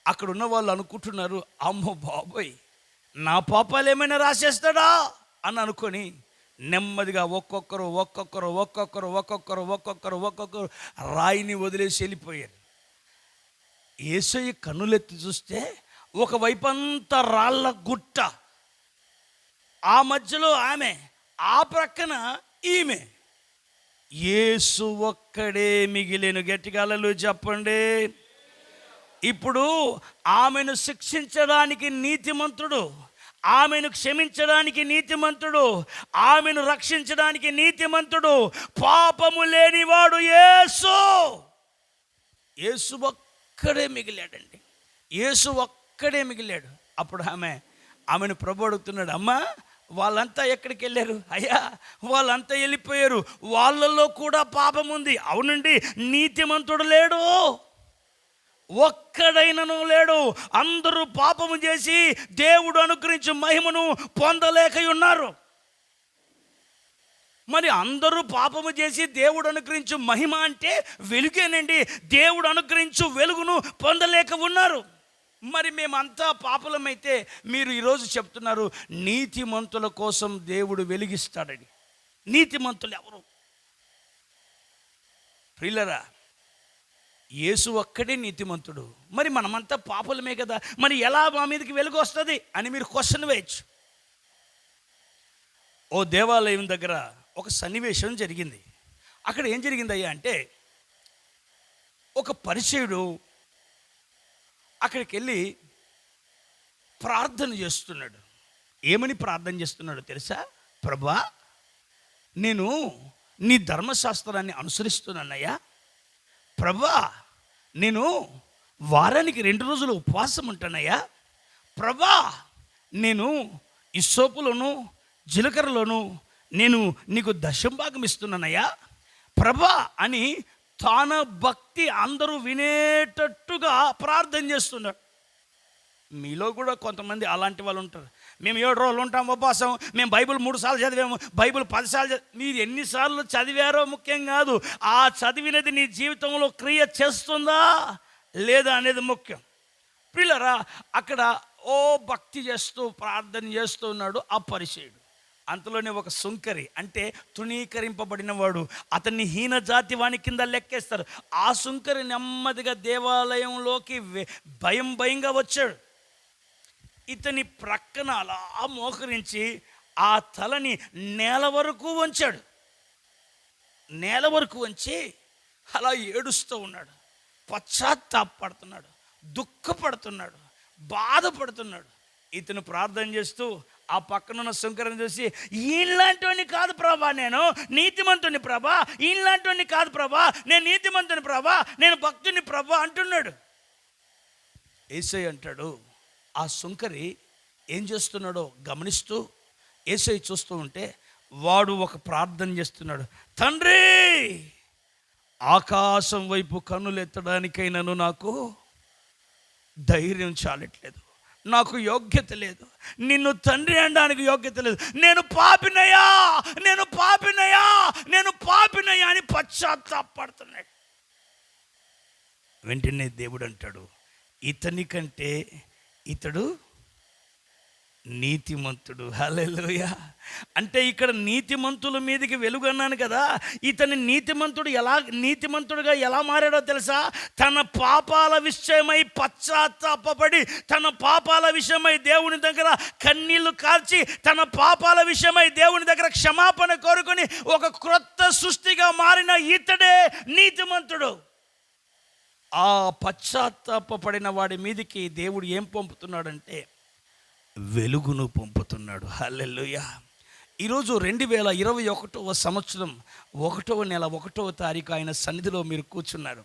అక్కడ ఉన్న వాళ్ళు అనుకుంటున్నారు, అమ్మో బాబోయ్, నా పాపాలు ఏమైనా రాసేస్తాడా అని అనుకొని నెమ్మదిగా ఒక్కొక్కరు రాయిని వదిలేసి వెళ్ళిపోయారు. యేసయ్య కన్నులెత్తి చూస్తే ఒకవైపు అంతా రాళ్ళ గుట్ట, ఆ మధ్యలో ఆమె, ఆ ప్రక్కన ఈమె. యేసు ఒక్కడే మిగిలేను. గట్టిగా హల్లెలూయా చెప్పండి. ఇప్పుడు ఆమెను శిక్షించడానికి నీతిమంతుడు, ఆమెను క్షమించడానికి నీతిమంతుడు, ఆమెను రక్షించడానికి నీతిమంతుడు, పాపము లేనివాడు యేసు. యేసు ఒక్కడే మిగిలాడండి. యేసు ఒక్కడే మిగిలాడు. అప్పుడు ఆమెను ప్రభు అడుగుతున్నాడు, అమ్మా వాళ్ళంతా ఎక్కడికి వెళ్ళారు? అయ్యా వాళ్ళంతా వెళ్ళిపోయారు, వాళ్ళల్లో కూడా పాపం ఉంది. అవునండి, నీతిమంతుడు లేడు. ఒక్కడైనను లేడు. అందరూ పాపము చేసి దేవుడు అనుగ్రహించే మహిమను పొందలేక ఉన్నారు. మరి అందరూ పాపము చేసి దేవుడు అనుగ్రహించు మహిమ అంటే వెలుగేనండి. దేవుడు అనుగ్రహించు వెలుగును పొందలేక ఉన్నారు. మరి మేమంతా పాపలమైతే మీరు ఈరోజు చెప్తున్నారు నీతిమంతుల కోసం దేవుడు వెలిగిస్తాడని. నీతిమంతులు ఎవరు? ప్రియులరా, యేసు ఒక్కడే నీతిమంతుడు. మరి మనమంతా పాపలమే కదా, మరి ఎలా మా మీదకి వెలుగు వస్తుంది అని మీరు క్వశ్చన్ వేయచ్చు. ఓ దేవాలయం దగ్గర ఒక సన్నివేశం జరిగింది. అక్కడ ఏం జరిగిందయ్యా అంటే, ఒక పరిచయుడు అక్కడికి వెళ్ళి ప్రార్థన చేస్తున్నాడు. ఏమని ప్రార్థన చేస్తున్నాడో తెలుసా? ప్రభువా, నేను నీ ధర్మశాస్త్రాన్ని అనుసరిస్తున్నానయ్యా. ప్రభువా, నేను వారానికి 2 రోజులు ఉపవాసం ఉంటానయ్యా. ప్రభువా, నేను ఇస్సోపులోను జీలకర్రలోను నేను నీకు దశంభాగం ఇస్తున్నానయ్యా ప్రభా అని తన భక్తి అందరూ వినేటట్టుగా ప్రార్థన చేస్తున్నాడు. మీలో కూడా కొంతమంది అలాంటి వాళ్ళు ఉంటారు. మేము 7 రోజులు ఉంటాం ఉపవాసం, మేము బైబిల్ 3 సార్లు చదివాము, బైబిల్ 10 సార్లు మీరు ఎన్నిసార్లు చదివారో ముఖ్యం కాదు, ఆ చదివినది నీ జీవితంలో క్రియ చేస్తుందా లేదా అనేది ముఖ్యం. పిల్లరా, అక్కడ ఓ భక్తి చేస్తూ ప్రార్థన చేస్తూ ఉన్నాడు ఆ పరిచయుడు. అంతలోనే ఒక సుంకరి, అంటే తృణీకరింపబడిన వాడు, అతన్ని హీన జాతి వాని కింద లెక్కేస్తారు. ఆ సుంకరి నెమ్మదిగా దేవాలయంలోకి భయంగా వచ్చాడు. ఇతని ప్రక్కన అలా మోకరించి ఆ తలని నేల వరకు వంచాడు. నేల వరకు వంచి అలా ఏడుస్తూ ఉన్నాడు, పశ్చాత్తాపడుతున్నాడు, దుఃఖపడుతున్నాడు, బాధపడుతున్నాడు. ఇతను ప్రార్థన చేస్తూ ఆ పక్కనున్న శంకరుని చూసి, ఈలాంటివన్నీ కాదు ప్రభా, నేను నీతిమంతుని ప్రభా, ఈలాంటివన్నీ కాదు ప్రభా, నేను నీతిమంతుని ప్రభా, నేను భక్తుని ప్రభా అంటున్నాడు. యేసయ్య అంటాడు, ఆ సుంకరి ఏం చేస్తున్నాడో గమనిస్తూ యేసయ్య చూస్తూ ఉంటే వాడు ఒక ప్రార్థన చేస్తున్నాడు. తండ్రి, ఆకాశం వైపు కన్నులెత్తడానికైనాను నాకు ధైర్యం చాలట్లేదు, నాకు యోగ్యత లేదు, నిన్ను తండ్రి అనడానికి యోగ్యత లేదు, నేను పాపినయ్యా, నేను పాపినయ్యా, నేను పాపినయ్యా అని పశ్చాత్తాపడుతున్నాడు. వెంటనే దేవుడు అంటాడు, ఇతని కంటే ఇతడు నీతిమంతుడు. హల్లెలూయా. అంటే ఇక్కడ నీతిమంతుల మీదకి వెలుగు అన్నాను కదా, ఇతని నీతిమంతుడుగా ఎలా మారాడో తెలుసా? తన పాపాల విషయమై పశ్చాత్తాపడి, తన పాపాల విషయమై దేవుని దగ్గర కన్నీళ్లు కార్చి, తన పాపాల విషయమై దేవుని దగ్గర క్షమాపణ కోరుకొని ఒక క్రొత్త సృష్టిగా మారిన ఇతడే నీతిమంతుడు. ఆ పశ్చాత్తాపడిన వాడి మీదకి దేవుడు ఏం పంపుతున్నాడంటే వెలుగును పంపుతున్నాడు. హల్లెలూయా. ఈరోజు 2021వ సంవత్సరం 1వ నెల 1వ తారీఖు ఆయన సన్నిధిలో మీరు కూర్చున్నారు.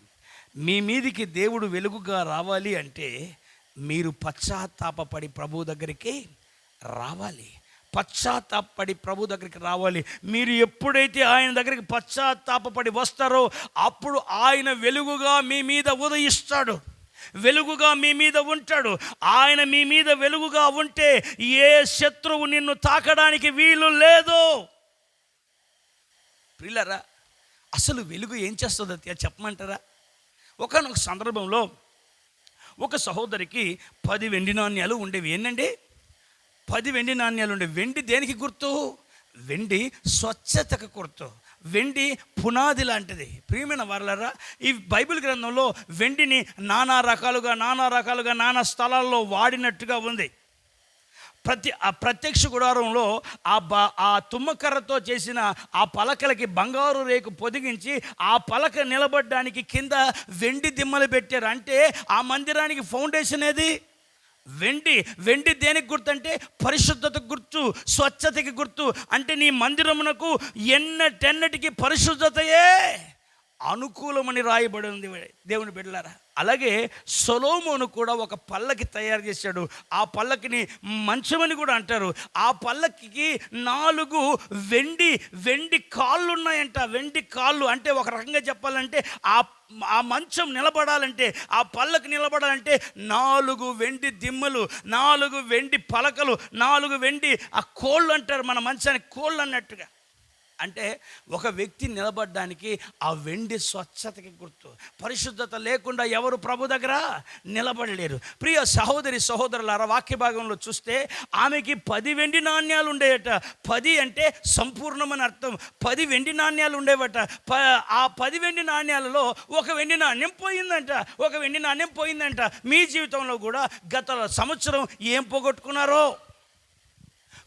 మీ మీదికి దేవుడు వెలుగుగా రావాలి అంటే మీరు పశ్చాత్తాపడి ప్రభు దగ్గరికి రావాలి. పశ్చాత్తాపడి ప్రభు దగ్గరికి రావాలి. మీరు ఎప్పుడైతే ఆయన దగ్గరికి పశ్చాత్తాపడి వస్తారో అప్పుడు ఆయన వెలుగుగా మీ మీద ఉదయిస్తాడు, వెలుగుగా మీ మీద ఉంటాడు. ఆయన మీ మీద వెలుగుగా ఉంటే ఏ శత్రువు నిన్ను తాకడానికి వీలు లేదు. ప్రియులారా, అసలు వెలుగు ఏం చేస్తుంది చెప్పమంటారా? ఒకానొక సందర్భంలో ఒక సహోదరికి 10 వెండి నాణ్యాలు ఉండేవి. ఏంటండి? 10 వెండి నాణ్యాలు ఉండేవి. వెండి దేనికి గుర్తు? వెండి స్వచ్ఛతకు గుర్తు, వెండి పునాది లాంటిది. ప్రియమైన వారలారా, ఈ బైబిల్ గ్రంథంలో వెండిని నానా రకాలుగా నానా స్థలాల్లో వాడినట్టుగా ఉంది. ప్రత్యక్ష గుడారంలో ఆ తుమ్మకర్రతో చేసిన ఆ పలకలకి బంగారు రేకు పొదిగించి ఆ పలక నిలబడడానికి కింద వెండి దిమ్మలు పెట్టారు. అంటే ఆ మందిరానికి ఫౌండేషన్ ఏది? వెండి దేనికి గుర్తు అంటే పరిశుద్ధతకు గుర్తు, స్వచ్ఛతకి గుర్తు. అంటే నీ మందిరమునకు ఎన్నటికి పరిశుద్ధతయే అనుకూలమని రాయబడి ఉంది దేవుని బిడ్డలారా. అలాగే సొలొమోను కూడా ఒక పల్లకి తయారు చేశాడు. ఆ పల్లకిని మంచమని కూడా అంటారు. ఆ పల్లకికి 4 వెండి కాళ్ళు ఉన్నాయంట. వెండి కాళ్ళు అంటే ఒక రకంగా చెప్పాలంటే ఆ మంచం నిలబడాలంటే, ఆ పల్లకి నిలబడాలంటే 4 వెండి దిమ్మలు, 4 వెండి పలకలు, 4 వెండి ఆ కోళ్ళు అంటారు, మన మంచానికి కోళ్ళు అన్నట్టుగా. అంటే ఒక వ్యక్తి నిలబడడానికి ఆ వెండి స్వచ్ఛతకి గుర్తు. పరిశుద్ధత లేకుండా ఎవరు ప్రభు దగ్గర నిలబడలేరు. ప్రియ సహోదరి సహోదరులారా, వాక్య భాగంలో చూస్తే ఆమెకి 10 వెండి నాణ్యాలు ఉండేవట. 10 అంటే సంపూర్ణమని అర్థం. 10 వెండి నాణ్యాలు ఉండేవట. ఆ 10 వెండి నాణ్యాలలో ఒక వెండి నాణ్యం పోయిందంట. ఒక వెండి నాణ్యం పోయిందంట. మీ జీవితంలో కూడా గత సంవత్సరం ఏం పోగొట్టుకున్నారో?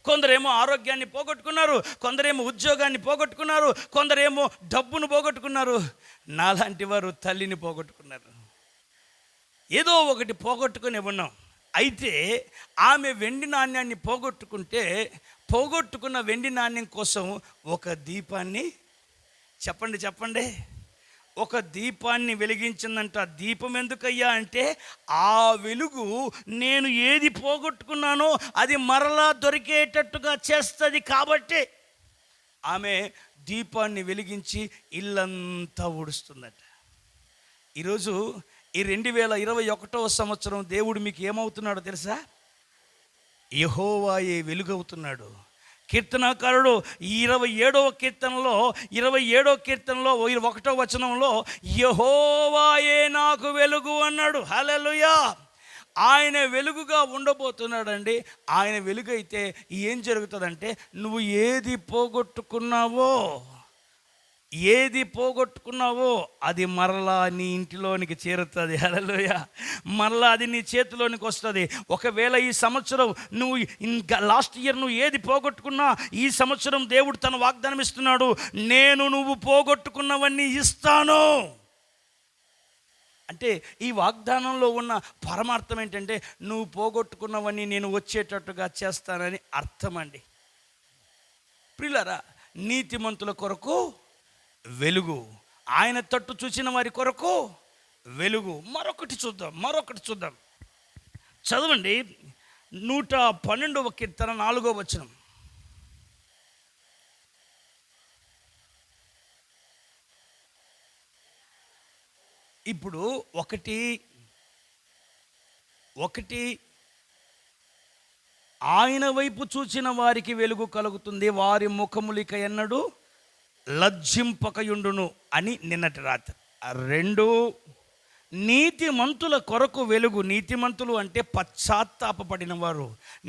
కొందరేమో ఆరోగ్యాన్ని పోగొట్టుకున్నారు, కొందరేమో ఉద్యోగాన్ని పోగొట్టుకున్నారు, కొందరేమో డబ్బును పోగొట్టుకున్నారు. నాలాంటి వారు తల్లిని పోగొట్టుకున్నారు. ఏదో ఒకటి పోగొట్టుకుని ఉన్నాం. అయితే ఆమె వెండి నాణ్యాన్ని పోగొట్టుకున్న వెండి నాణ్యం కోసం ఒక దీపాన్ని చెప్పండి ఒక దీపాన్ని వెలిగించిందంట. దీపం ఎందుకయ్యా అంటే, ఆ వెలుగు నేను ఏది పోగొట్టుకున్నానో అది మరలా దొరికేటట్టుగా చేస్తుంది. కాబట్టి ఆమె దీపాన్ని వెలిగించి ఇల్లంతా ఊడుస్తుందట. ఈరోజు ఈ 2021వ సంవత్సరం దేవుడు మీకు ఏమవుతున్నాడో తెలుసా? యెహోవాయే వెలుగవుతున్నాడు. కీర్తనాకారుడు 27వ కీర్తనలో 1వ వచనంలో యెహోవాయే నాకు వెలుగు అన్నాడు. హల్లెలూయా! ఆయన వెలుగుగా ఉండబోతున్నాడండి. ఆయన వెలుగైతే ఏం జరుగుతుందంటే, నువ్వు ఏది పోగొట్టుకున్నావో అది మరలా నీ ఇంటిలోనికి చేరుతుంది. హల్లెలూయా! మరలా అది నీ చేతిలోనికి వస్తుంది. ఒకవేళ ఈ సంవత్సరం నువ్వు లాస్ట్ ఇయర్ నువ్వు ఏది పోగొట్టుకున్నా, ఈ సంవత్సరం దేవుడు తన వాగ్దానం ఇస్తున్నాడు, నేను నువ్వు పోగొట్టుకున్నవన్నీ ఇస్తాను. అంటే ఈ వాగ్దానంలో ఉన్న పరమార్థం ఏంటంటే, నువ్వు పోగొట్టుకున్నవన్నీ నేను వచ్చేటట్టుగా చేస్తానని అర్థం అండి. ప్రియులారా, నీతిమంతుల కొరకు వెలుగు, ఆయన తట్టు చూసిన వారి కొరకు వెలుగు. మరొకటి చూద్దాం. చదవండి 112వ కీర్తన 4వ వచనం. ఇప్పుడు ఒకటి ఆయన వైపు చూచిన వారికి వెలుగు కలుగుతుంది, వారి ముఖములిక ఎన్నడు లజ్జింపకయుండును అని నిన్నటి రాత్రి. 2 నీతిమంతుల కొరకు వెలుగు. నీతిమంతులు అంటే పశ్చాత్తాపపడిన వారు,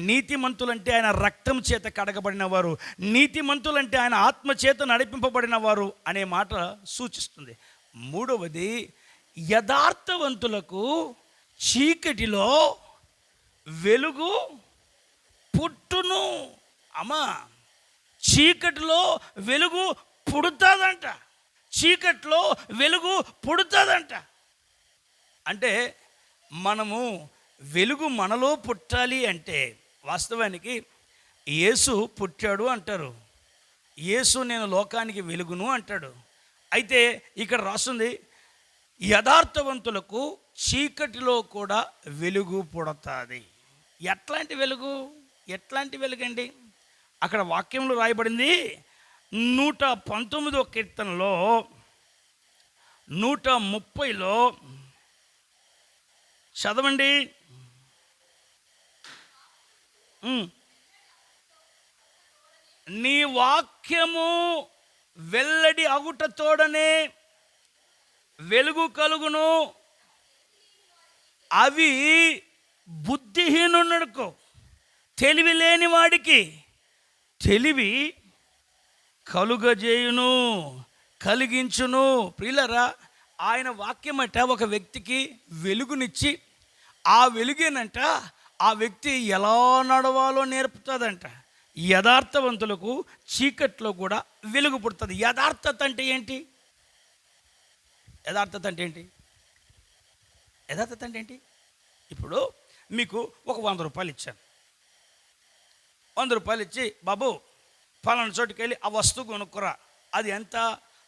నీతిమంతులు అంటే ఆయన రక్తం చేత కడగబడిన వారు, నీతిమంతులు అంటే ఆయన ఆత్మ చేత నడిపింపబడిన వారు అనే మాట సూచిస్తుంది. 3వది యథార్థవంతులకు చీకటిలో వెలుగు పుట్టును. అమ్మా, చీకటిలో వెలుగు పుడుతుందంట. చీకట్లో వెలుగు పుడుతుందంట. అంటే మనము వెలుగు మనలో పుట్టాలి అంటే, వాస్తవానికి యేసు పుట్టాడు అంటారు, యేసు నేను లోకానికి వెలుగును అంటాడు. అయితే ఇక్కడ రాస్తుంది, యథార్థవంతులకు చీకటిలో కూడా వెలుగు పుడతాది. ఎట్లాంటి వెలుగండి? అక్కడ వాక్యంలో రాయబడింది 119వ కీర్తనలో 130లో చదవండి. నీ వాక్యము వెల్లడి అగుట తోడనే వెలుగు కలుగును, అవి బుద్ధిహీనునకు, తెలివి లేని వాడికి తెలివి కలుగజేయును, కలిగించును. ప్రియులరా, ఆయన వాక్యమట ఒక వ్యక్తికి వెలుగునిచ్చి, ఆ వెలుగేనంట ఆ వ్యక్తి ఎలా నడవాలో నేర్పుతుందంట. యథార్థవంతులకు చీకట్లో కూడా వెలుగు పుడుతుంది. యథార్థత అంటే ఏంటి? ఇప్పుడు మీకు ఒక 100 రూపాయలు ఇచ్చాను. 100 రూపాయలు ఇచ్చి, బాబు ఫలానా చోటుకి వెళ్ళి ఆ వస్తువు కొనుక్కురా. అది ఎంత?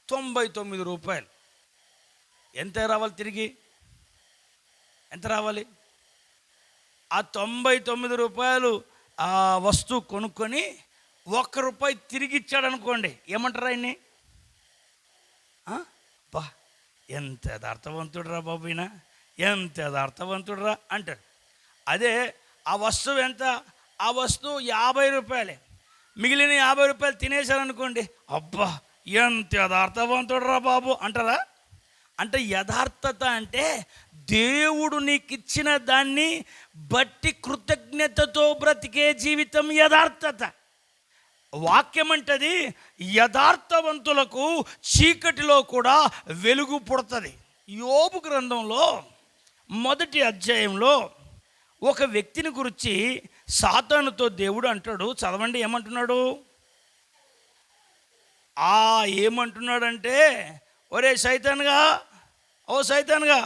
99 రూపాయలు. ఎంత రావాలి తిరిగి? ఎంత రావాలి? ఆ 99 రూపాయలు ఆ వస్తువు కొనుక్కొని ₹1 తిరిగి ఇచ్చాడు అనుకోండి, ఏమంటారు ఆయన్ని? బా ఎంత యథార్థవంతుడురా బాబు, ఈయన ఎంత యథార్థవంతుడురా అంటారు. అదే ఆ వస్తువు ఎంత? ఆ వస్తువు ₹50, మిగిలిన ₹50 తినేశారనుకోండి, అబ్బా ఎంత యథార్థవంతుడురా బాబు అంటారా? అంటే యథార్థత అంటే దేవుడు నీకు ఇచ్చిన దాన్ని బట్టి కృతజ్ఞతతో బ్రతికే జీవితం యథార్థత. వాక్యం అంటది యథార్థవంతులకు చీకటిలో కూడా వెలుగు పుడుతుంది. యోబు గ్రంథంలో 1వ అధ్యాయంలో ఒక వ్యక్తిని గురించి సాతానుతో దేవుడు అంటాడు. చదవండి, ఏమంటున్నాడు? ఏమంటున్నాడంటే, ఒరే సైతాన్గా, ఓ సైతాన్గా,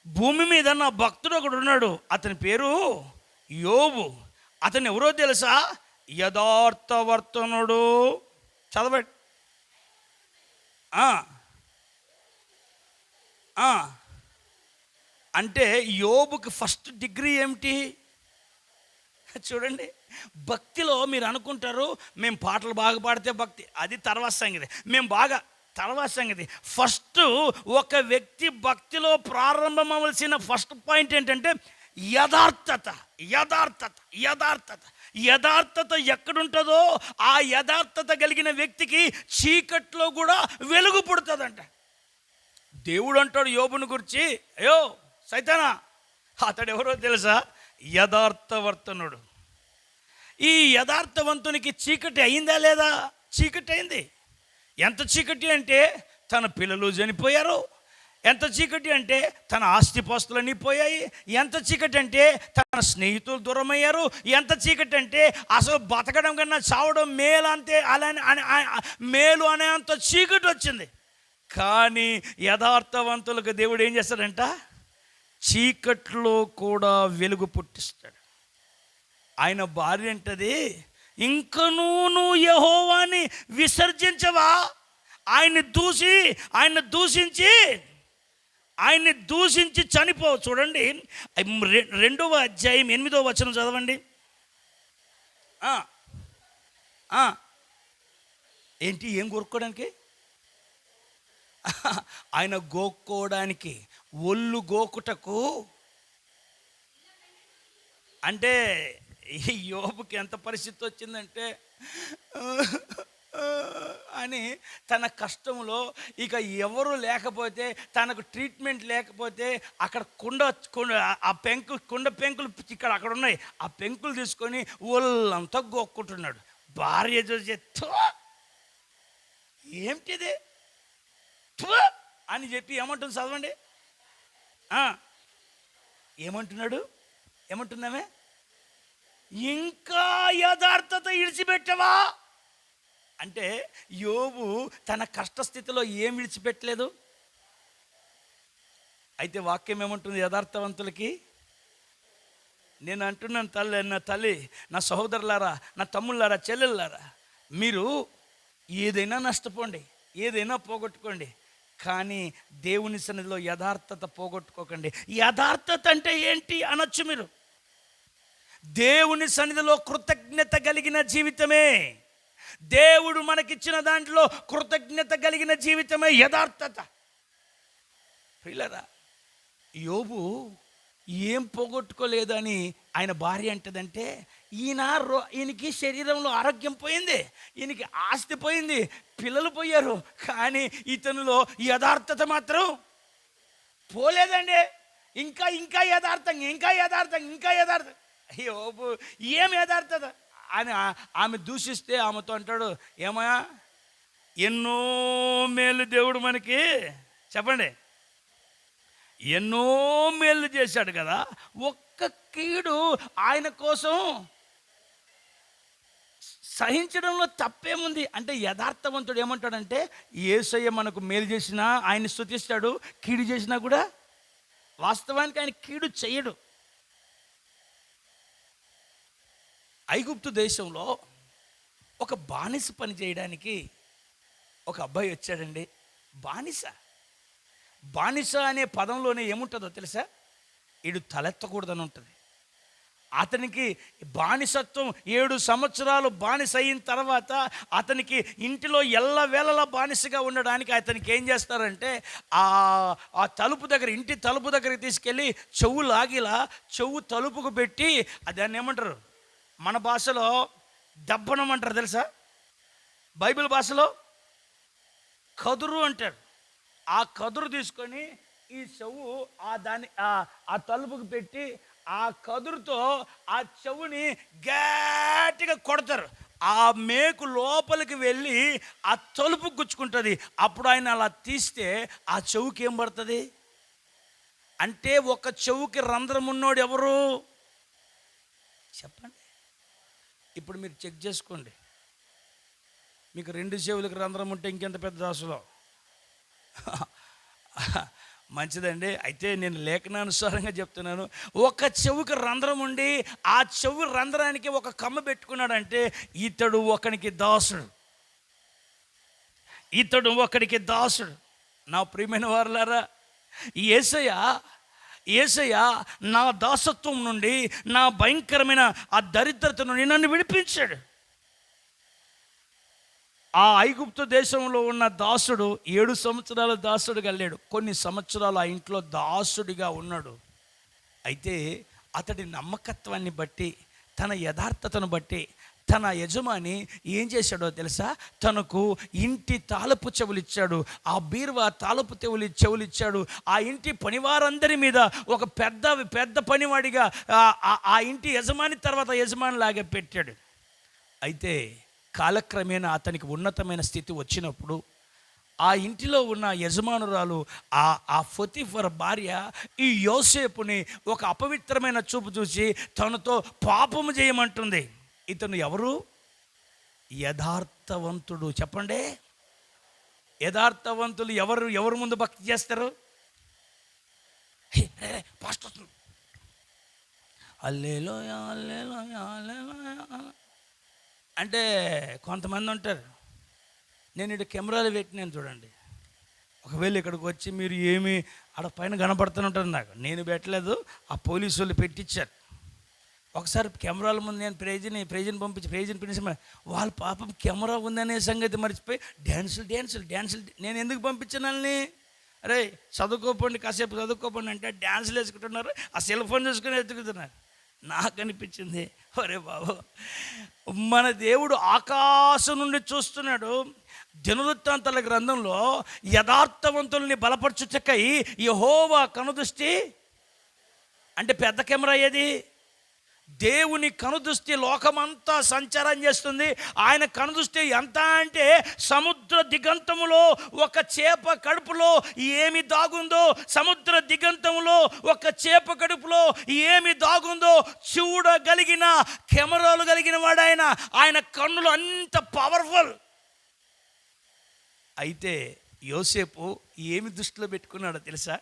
భూమి మీద నా భక్తుడు ఒకడు ఉన్నాడు, అతని పేరు యోబు. అతను ఎవరో తెలుసా? యథార్థవర్తనుడు. చదవండి. అంటే యోబుకి ఫస్ట్ డిగ్రీ ఏమిటి చూడండి. భక్తిలో మీరు అనుకుంటారు మేము పాటలు బాగా పాడితే భక్తి, అది తర్వాత సంగతి, మేము బాగా తర్వాత సంగతి. ఫస్ట్ ఒక వ్యక్తి భక్తిలో ప్రారంభం అవ్వాల్సిన ఫస్ట్ పాయింట్ ఏంటంటే యథార్థత. యథార్థత యథార్థత యథార్థత ఎక్కడుంటుందో ఆ యథార్థత కలిగిన వ్యక్తికి చీకట్లో కూడా వెలుగు పుడుతుందంట. దేవుడు అంటాడు యోబుని గురించి, అయ్యో సైతానా, అతడు ఎవరో తెలుసా? యథార్థవర్తనుడు. ఈ యథార్థవంతునికి చీకటి అయిందా లేదా? చీకటి అయింది. ఎంత చీకటి అంటే తన పిల్లలు చనిపోయారు. ఎంత చీకటి అంటే తన ఆస్తిపాస్తులన్నీ పోయాయి. ఎంత చీకటి అంటే తన స్నేహితులు దూరమయ్యారు. ఎంత చీకటి అంటే అసలు బతకడం కన్నా చావడం మేలు, అంతే మేలు అనేంత చీకటి వచ్చింది. కానీ యథార్థవంతులకు దేవుడు ఏం చేస్తాడంట? చీకట్లో కూడా వెలుగు పుట్టిస్తాడు. ఆయన భార్య అంటది, ఇంకనూ నువ్వు యెహోవాని విసర్జించవా? ఆయన్ని దూషించి చనిపోవు. చూడండి 2వ అధ్యాయం 8వ వచనం చదవండి. ఏంటి? ఏం కోరుకోవడానికి? ఆయన గోక్కోవడానికి, ఒళ్ళు గోకుటకు. అంటే యోబుకి ఎంత పరిస్థితి వచ్చిందంటే అని తన కష్టంలో ఇక ఎవరు లేకపోతే, తనకు ట్రీట్మెంట్ లేకపోతే అక్కడ ఆ కుండ పెంకులు అక్కడ ఉన్నాయి, ఆ పెంకులు తీసుకొని ఒళ్ళంతా గోక్కుంటున్నాడు. భార్య చూసి ఏమిటిది అని చెప్పి ఏమంటుంది చదవండి. ఏమంటున్నామే? ఇంకా యథార్థత విడిచిపెట్టవా అంటే యోబు తన కష్టస్థితిలో ఏం విడిచిపెట్టలేదు. అయితే వాక్యం ఏమంటుంది యథార్థవంతులకి? నేను అంటున్నాను, నా తల్లి, నా సహోదరులారా, నా తమ్ముళ్ళారా, చెల్లెళ్ళారా, మీరు ఏదైనా నష్టపోండి, ఏదైనా పోగొట్టుకోండి, కానీ దేవుని సన్నిధిలో యథార్థత పోగొట్టుకోకండి. యథార్థత అంటే ఏంటి అనొచ్చు మీరు. దేవుని సన్నిధిలో కృతజ్ఞత కలిగిన జీవితమే, దేవుడు మనకిచ్చిన దాంట్లో కృతజ్ఞత కలిగిన జీవితమే యథార్థత. ప్రియులారా, యోబు ఏం పోగొట్టుకోలేదని ఆయన భార్య అంటదంటే, ఈయనకి శరీరంలో ఆరోగ్యం పోయింది, ఈయనకి ఆస్తి పోయింది, పిల్లలు పోయారు, కానీ ఇతనిలో యథార్థత మాత్రం పోలేదండి. ఇంకా యథార్థం. యోబు ఏం యథార్థత అని ఆమె దూషిస్తే ఆమెతో అంటాడు, ఏమయ్యా ఎన్నో మేలు దేవుడు మనకి, చెప్పండి, ఎన్నో మేలు చేశాడు కదా, ఒక్క కీడు ఆయన కోసం సహించడంలో తప్పేముంది అంటే యథార్థవంతుడు ఏమంటాడంటే, యేసయ్య మనకు మేలు చేసినా ఆయన్ని స్తుతిస్తాడు, కీడు చేసినా కూడా వాస్తవానికి ఆయన కీడు చేయడు. ఐగుప్తు దేశంలో ఒక బానిస పని చేయడానికి ఒక అబ్బాయి వచ్చాడండి. బానిస అనే పదంలోనే ఏముంటుందో తెలుసా? వీడు తలెత్తకూడదని ఉంటుంది. అతనికి బానిసత్వం 7 సంవత్సరాలు బానిస అయిన తర్వాత అతనికి ఇంటిలో ఎల్లవేళలా బానిసగా ఉండడానికి అతనికి ఏం చేస్తారంటే ఆ తలుపు దగ్గర, ఇంటి తలుపు దగ్గరికి తీసుకెళ్ళి చెవు లాగిలా చెవు తలుపుకు పెట్టి దాన్ని ఏమంటారు, మన భాషలో దబ్బనం అంటారు తెలుసా, బైబిల్ భాషలో కదురు అంటారు. ఆ కదురు తీసుకొని ఈ చెవు ఆ తలుపుకు పెట్టి ఆ కదురుతో ఆ చెవుని గట్టిగా కొడతారు. ఆ మేకు లోపలికి వెళ్ళి ఆ తలుపు గుచ్చుకుంటుంది. అప్పుడు ఆయన అలా తీస్తే ఆ చెవుకి ఏం పడుతుంది అంటే, ఒక చెవుకి రంధ్రం ఉన్నోడు ఎవరు చెప్పండి. ఇప్పుడు మీరు చెక్ చేసుకోండి, మీకు 2 చెవులకు రంధ్రం ఉంటే ఇంకెంత పెద్ద దాసులో. మంచిదండి. అయితే నేను లేఖనానుసారంగా చెప్తున్నాను, ఒక చెవుకి రంధ్రం ఉండి ఆ చెవు రంధ్రానికి ఒక కమ్మ పెట్టుకున్నాడంటే ఇతడు ఒకనికి దాసుడు, ఇతడు ఒకడికి దాసుడు. నా ప్రియమైన వారులారా, యేసయ్య నా దాసత్వం నుండి, నా భయంకరమైన ఆ దరిద్రత నుండి నన్ను విడిపించాడు. ఆ ఐగుప్తు దేశంలో ఉన్న దాసుడు 7 సంవత్సరాలు దాసుడుగా లేడు, కొన్ని సంవత్సరాలు ఆ ఇంట్లో దాసుడిగా ఉన్నాడు. అయితే అతడి నమ్మకత్వాన్ని బట్టి, తన యథార్థతను బట్టి తన యజమాని ఏం చేశాడో తెలుసా, తనకు ఇంటి తాళపు చెవులిచ్చాడు, ఆ బీరువా తాళపు చెవులిచ్చాడు. ఆ ఇంటి పనివారందరి మీద ఒక పెద్ద పనివాడిగా ఆ ఇంటి యజమాని తర్వాత యజమాని లాగా పెట్టాడు. అయితే కాలక్రమేణా అతనికి ఉన్నతమైన స్థితి వచ్చినప్పుడు ఆ ఇంటిలో ఉన్న యజమానురాలు ఆ పొతిఫర్ భార్య ఈ యోసేపుని ఒక అపవిత్రమైన చూపు చూసి తనతో పాపము చేయమంటుంది. ఇతను ఎవరు? యథార్థవంతుడు. చెప్పండి, యథార్థవంతులు ఎవరు ముందు భక్తి చేస్తారు? పాస్టర్ హల్లెలూయా హల్లెలూయా హల్లెలూయా అంటే కొంతమంది ఉంటారు. నేను ఇటు కెమెరాలు పెట్టినాను చూడండి, ఒకవేళ ఇక్కడికి వచ్చి మీరు ఏమి ఆడ పైన కనపడుతుంటారు. నాకు నేను పెట్టలేదు, ఆ పోలీసు వాళ్ళు పెట్టించారు. ఒకసారి కెమెరాల ముందు నేను ప్రైజ్ని పిలిచి వాళ్ళ పాపం కెమెరా ఉందనే సంగతి మర్చిపోయి డ్యాన్సులు నేను ఎందుకు పంపించాను వాళ్ళని? అరే చదువుకోపోండి, కాసేపు చదువుకోపోండి అంటే డ్యాన్సులు వేసుకుంటున్నారు, ఆ సెల్ ఫోన్ చూసుకుని ఎత్తుకుతున్నారు. నాకు అనిపించింది, అరే బాబు, మన దేవుడు ఆకాశం నుండి చూస్తున్నాడు. దినవృత్తాంతాల గ్రంథంలో యథార్థవంతుల్ని బలపరచుటకై యెహోవా కనుదృష్టి అంటే పెద్ద కెమెరా ఏది? దేవుని కనుదృష్టి లోకమంతా సంచారం చేస్తుంది. ఆయన కనుదృష్టి ఎంత అంటే, సముద్ర దిగంతములో ఒక చేప కడుపులో ఏమి దాగుందో, సముద్ర దిగంతములో ఒక చేప కడుపులో ఏమి దాగుందో చూడగలిగిన కెమెరాలు కలిగిన వాడు ఆయన కన్నులు అంత పవర్ఫుల్. అయితే యోసేపు ఏమి దృష్టిలో పెట్టుకున్నాడో తెలుసా?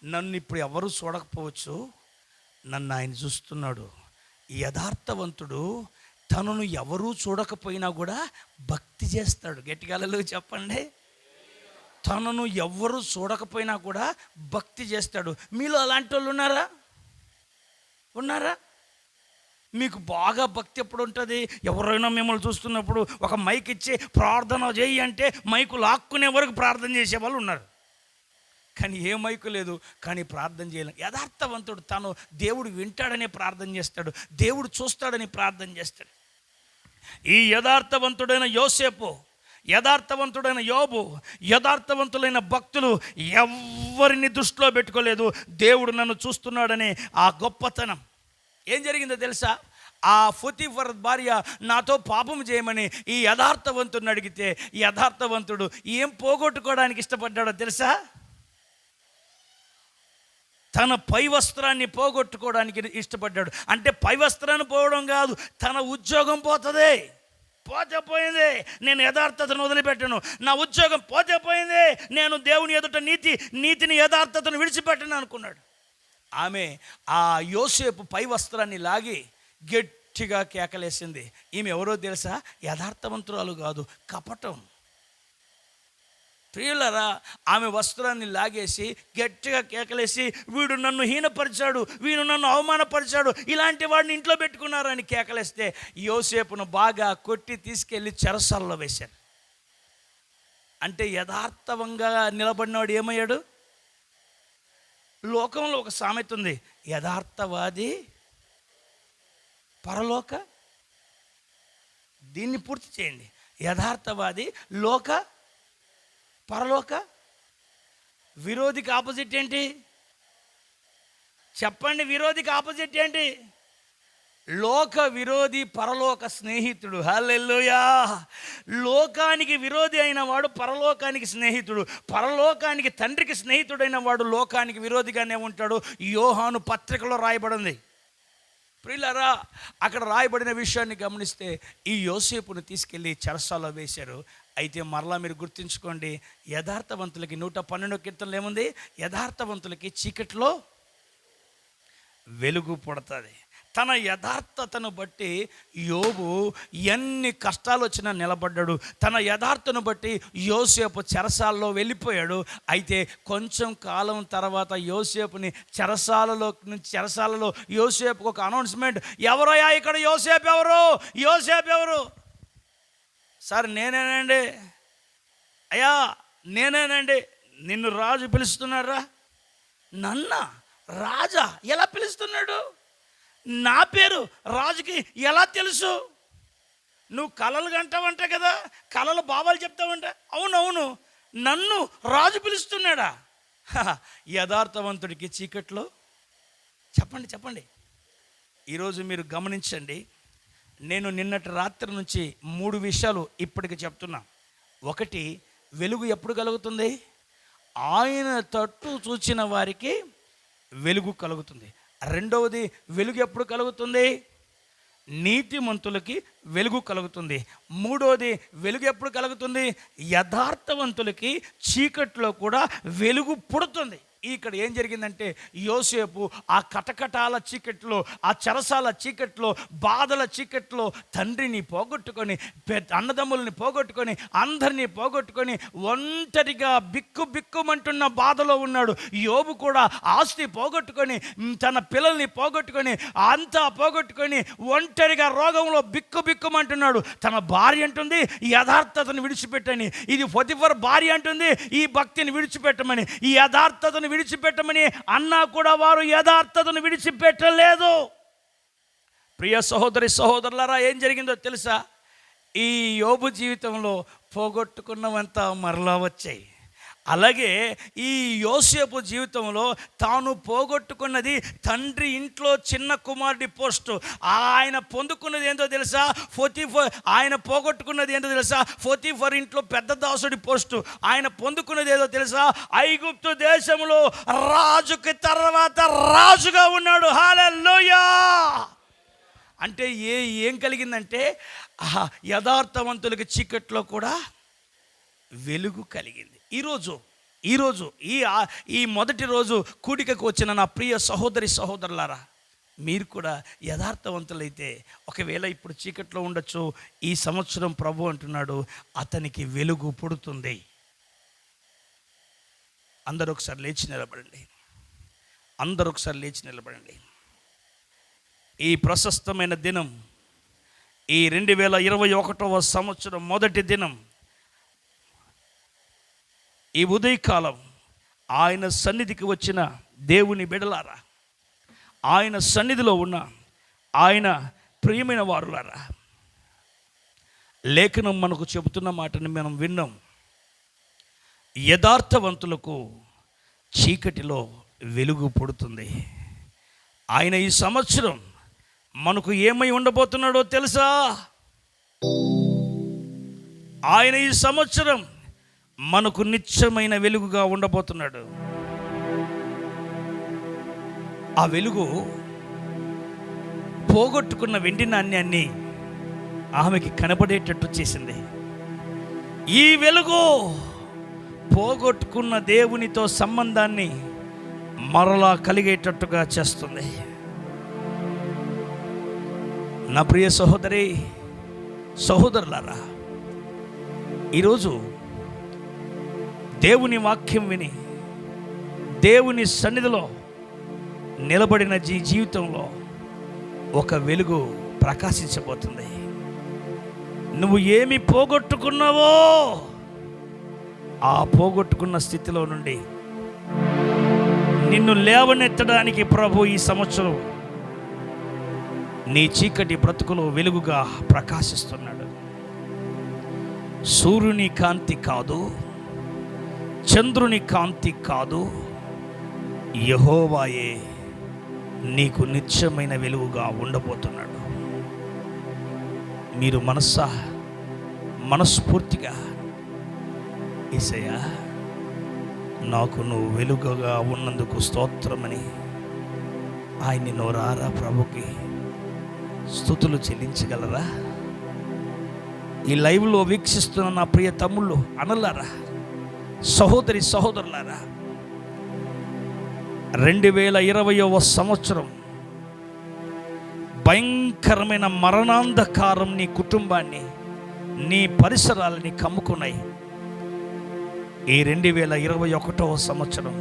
నన్ను ఇప్పుడు ఎవరు చూడకపోవచ్చు, నన్ను ఆయన చూస్తున్నాడు. యథార్థవంతుడు తనను ఎవరూ చూడకపోయినా కూడా భక్తి చేస్తాడు. గట్టిగా హల్లెలూయా చెప్పండి. తనను ఎవరు చూడకపోయినా కూడా భక్తి చేస్తాడు. మీలో అలాంటి వాళ్ళు ఉన్నారా? మీకు బాగా భక్తి ఎప్పుడు ఉంటుంది? ఎవరైనా మిమ్మల్ని చూస్తున్నప్పుడు ఒక మైక్ ఇచ్చి ప్రార్థన చేయి అంటే మైకు లాక్కునే వరకు ప్రార్థన చేసేవాళ్ళు ఉన్నారు. కానీ ఏ మైకు లేదు, కానీ ప్రార్థన చేయలేం. యథార్థవంతుడు తను దేవుడు వింటాడనే ప్రార్థన చేస్తాడు, దేవుడు చూస్తాడని ప్రార్థన చేస్తాడు. ఈ యథార్థవంతుడైన యోసేపు, యథార్థవంతుడైన యోబు, యథార్థవంతులైన భక్తులు ఎవరిని దృష్టిలో పెట్టుకోలేదు. దేవుడు నన్ను చూస్తున్నాడనే ఆ గొప్పతనం. ఏం జరిగిందో తెలుసా? ఆ పొతిఫర్ భార్య నాతో పాపం చేయమని ఈ యథార్థవంతుడిని అడిగితే, ఈ యథార్థవంతుడు ఏం పోగొట్టుకోవడానికి ఇష్టపడ్డాడో తెలుసా? తన పై వస్త్రాన్ని పోగొట్టుకోవడానికి ఇష్టపడ్డాడు. అంటే పై వస్త్రాన్ని పోవడం కాదు, తన ఉద్యోగం పోతుంది. పోయింది, నేను యథార్థతను వదిలిపెట్టను. నా ఉద్యోగం పోయింది, నేను దేవుని ఎదుట నీతిని యథార్థతను విడిచిపెట్టను అనుకున్నాడు. ఆమె ఆ యోసేపు పై వస్త్రాన్ని లాగి గట్టిగా కేకలేసింది. ఈమె ఎవరో తెలుసా? యథార్థవంతురాలు కాదు, కపటం. ప్రియులరా, ఆమె వస్త్రాన్ని లాగేసి గట్టిగా కేకలేసి, వీడు నన్ను హీనపరిచాడు, వీడు నన్ను అవమానపరిచాడు, ఇలాంటి వాడిని ఇంట్లో పెట్టుకున్నారు అని కేకలేస్తే యోసేపును బాగా కొట్టి తీసుకెళ్ళి చెరసాలలో వేశారు. అంటే యథార్థంగా నిలబడినవాడు ఏమయ్యాడు? లోకంలో ఒక సామెత ఉంది, యథార్థవాది పరలోక, దీన్ని పూర్తి చేయండి, యథార్థవాది లోక పరలోక. విరోధికి ఆపోజిట్ ఏంటి చెప్పండి? విరోధికి ఆపోజిట్ ఏంటి? లోక విరోధి పరలోక స్నేహితుడు. హల్లెలూయా! లోకానికి విరోధి అయిన వాడు పరలోకానికి స్నేహితుడు, పరలోకానికి తండ్రికి స్నేహితుడైన వాడు లోకానికి విరోధిగానే ఉంటాడు. యోహాను పత్రికలో రాయబడింది. ప్రియులారా, అక్కడ రాయబడిన విషయాన్ని గమనిస్తే ఈ యోసేపును తీసుకెళ్ళి చెరసాలలో వేశారు. అయితే మరలా మీరు గుర్తుంచుకోండి, యథార్థవంతులకి 112 కీర్తనలు ఏముంది? యథార్థవంతులకి చీకట్లో వెలుగు పుడతాది. తన యథార్థతను బట్టి యోబు ఎన్ని కష్టాలు వచ్చినా నిలబడ్డాడు. తన యథార్థను బట్టి యోసేపు చెరసాలలో వెళ్ళిపోయాడు. అయితే కొంచెం కాలం తర్వాత యోసేపుని చెరసాలలో యోసేపుకు ఒక అనౌన్స్మెంట్, ఎవరయ్యా ఇక్కడ యోసేపు ఎవరు? యోసేపు ఎవరు? సార్ నేనేనండి. అయ్యా నేనేనండి. నిన్ను రాజు పిలుస్తున్నారా? నన్న రాజా ఎలా పిలుస్తున్నాడు? నా పేరు రాజుకి ఎలా తెలుసు? నువ్వు కలలు కంటావంట కదా, కలలు బాబాలు చెప్తావంట. అవునవును, నన్ను రాజు పిలుస్తున్నాడా? యథార్థవంతుడికి చీకట్లో. చెప్పండి. ఈరోజు మీరు గమనించండి, నేను నిన్నటి రాత్రి నుంచి 3 విషయాలు ఇప్పటికి చెప్తున్నా. ఒకటి, వెలుగు ఎప్పుడు కలుగుతుంది? ఆయన తట్టు చూచిన వారికి వెలుగు కలుగుతుంది. రెండవది, వెలుగు ఎప్పుడు కలుగుతుంది? నీతిమంతులకి వెలుగు కలుగుతుంది. మూడవది, వెలుగు ఎప్పుడు కలుగుతుంది? యథార్థవంతులకి చీకట్లో కూడా వెలుగు పుడుతుంది. ఇక్కడ ఏం జరిగిందంటే, యోసేపు ఆ కటకటాల చీకట్లో, ఆ చెరసాల చీకట్లో, బాధల చీకట్లో తండ్రిని పోగొట్టుకొని, అన్నదమ్ముల్ని పోగొట్టుకొని, అందరినీ పోగొట్టుకొని ఒంటరిగా బిక్కుమంటున్న బాధలో ఉన్నాడు. యోబు కూడా ఆస్తి పోగొట్టుకొని, తన పిల్లల్ని పోగొట్టుకొని, అంతా పోగొట్టుకొని ఒంటరిగా రోగంలో బిక్కుమంటున్నాడు. తన భార్య అంటుంది యథార్థతను విడిచిపెట్టని, ఇది పొతిఫర్ భార్య అంటుంది ఈ భక్తిని విడిచిపెట్టమని, ఈ యథార్థతను విడిచిపెట్టమని అన్నా కూడా వారు యథార్థతను విడిచిపెట్టలేదు. ప్రియ సహోదరులారా, ఏం జరిగిందో తెలుసా? ఈ యోబు జీవితంలో పోగొట్టుకున్నవంతా మరలా వచ్చాయి. అలాగే ఈ యోసేపు జీవితంలో తాను పోగొట్టుకున్నది తండ్రి ఇంట్లో చిన్న కుమారుడి పోస్టు. ఆయన పొందుకున్నది ఏంటో తెలుసా? ఆయన పోగొట్టుకున్నది ఏంటో తెలుసా? పొతిఫర్ ఇంట్లో పెద్ద దాసుడి పోస్టు. ఆయన పొందుకున్నది ఏదో తెలుసా? ఐగుప్తు దేశంలో రాజుకి తర్వాత రాజుగా ఉన్నాడు. హల్లెలూయా! అంటే ఏం కలిగిందంటే, యథార్థవంతులకి చీకట్లో కూడా వెలుగు కలిగింది. ఈరోజు ఈ మొదటి రోజు కూడికకు వచ్చిన నా ప్రియ సహోదరులారా, మీరు కూడా యథార్థవంతులైతే, ఒకవేళ ఇప్పుడు చీకట్లో ఉండొచ్చు, ఈ సంవత్సరం ప్రభు అంటున్నాడు అతనికి వెలుగు పుడుతుంది. అందరూ ఒకసారి లేచి నిలబడండి. ఈ ప్రశస్తమైన దినం, ఈ 2021వ సంవత్సరం మొదటి దినం, ఈ ఉదయకాలం ఆయన సన్నిధికి వచ్చిన దేవుని బిడ్డలారా, ఆయన సన్నిధిలో ఉన్న ఆయన ప్రియమైన వారులారా, లేఖనం మనకు చెబుతున్న మాటని మనం విన్నాం. యథార్థవంతులకు చీకటిలో వెలుగు పుడుతుంది. ఆయన ఈ సంవత్సరం మనకు ఏమై ఉండబోతున్నాడో తెలుసా? ఆయన ఈ సంవత్సరం మనకు నిత్యమైన వెలుగుగా ఉండబోతున్నాడు. ఆ వెలుగు పోగొట్టుకున్న వెండి నాణ్యాన్ని ఆమెకి కనబడేటట్టు చేసింది. ఈ వెలుగు పోగొట్టుకున్న దేవునితో సంబంధాన్ని మరలా కలిగేటట్టుగా చేస్తుంది. నా ప్రియ సహోదరులారా, ఈరోజు దేవుని వాక్యం విని దేవుని సన్నిధిలో నిలబడిన జీవితంలో ఒక వెలుగు ప్రకాశించబోతుంది. నువ్వు ఏమి పోగొట్టుకున్నావో ఆ పోగొట్టుకున్న స్థితిలో నుండి నిన్ను లేవనెత్తడానికి ప్రభు ఈ సంవత్సరం నీ చీకటి బ్రతుకులో వెలుగుగా ప్రకాశిస్తున్నాడు. సూర్యుని కాంతి కాదు, చంద్రుని కాంతి కాదు, యెహోవాయే నీకు నిత్యమైన వెలుగుగా ఉండబోతున్నాడు. మీరు మనస్ఫూర్తిగా యేసయ్యా నాకు నువ్వు వెలుగుగా ఉన్నందుకు స్తోత్రమని ఆయన్ని నోరారా ప్రభుకి స్తుతులు చెల్లించగలరా? ఈ లైవ్లో వీక్షిస్తున్న నా ప్రియ తమ్ముళ్ళు అనలారా, సహోదరులారా, 2020వ సంవత్సరం భయంకరమైన మరణాంధకారం నీ కుటుంబాన్ని, నీ పరిసరాలని కమ్ముకున్నాయి. ఈ 2021వ సంవత్సరం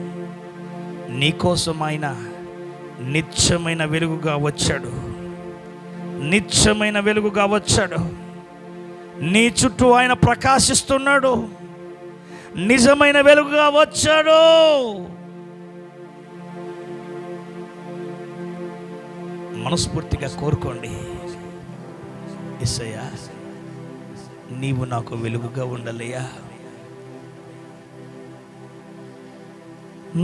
నీకోసం ఆయన నిత్యమైన వెలుగుగా వచ్చాడు. నిత్యమైన వెలుగుగా వచ్చాడు. నీ చుట్టూ ఆయన ప్రకాశిస్తున్నాడు. నిజమైన వెలుగుగా వచ్చాడు. మనస్ఫూర్తిగా కోరుకోండి, యేసయ్యా నీవు నాకు వెలుగుగా ఉండాలయ్యా.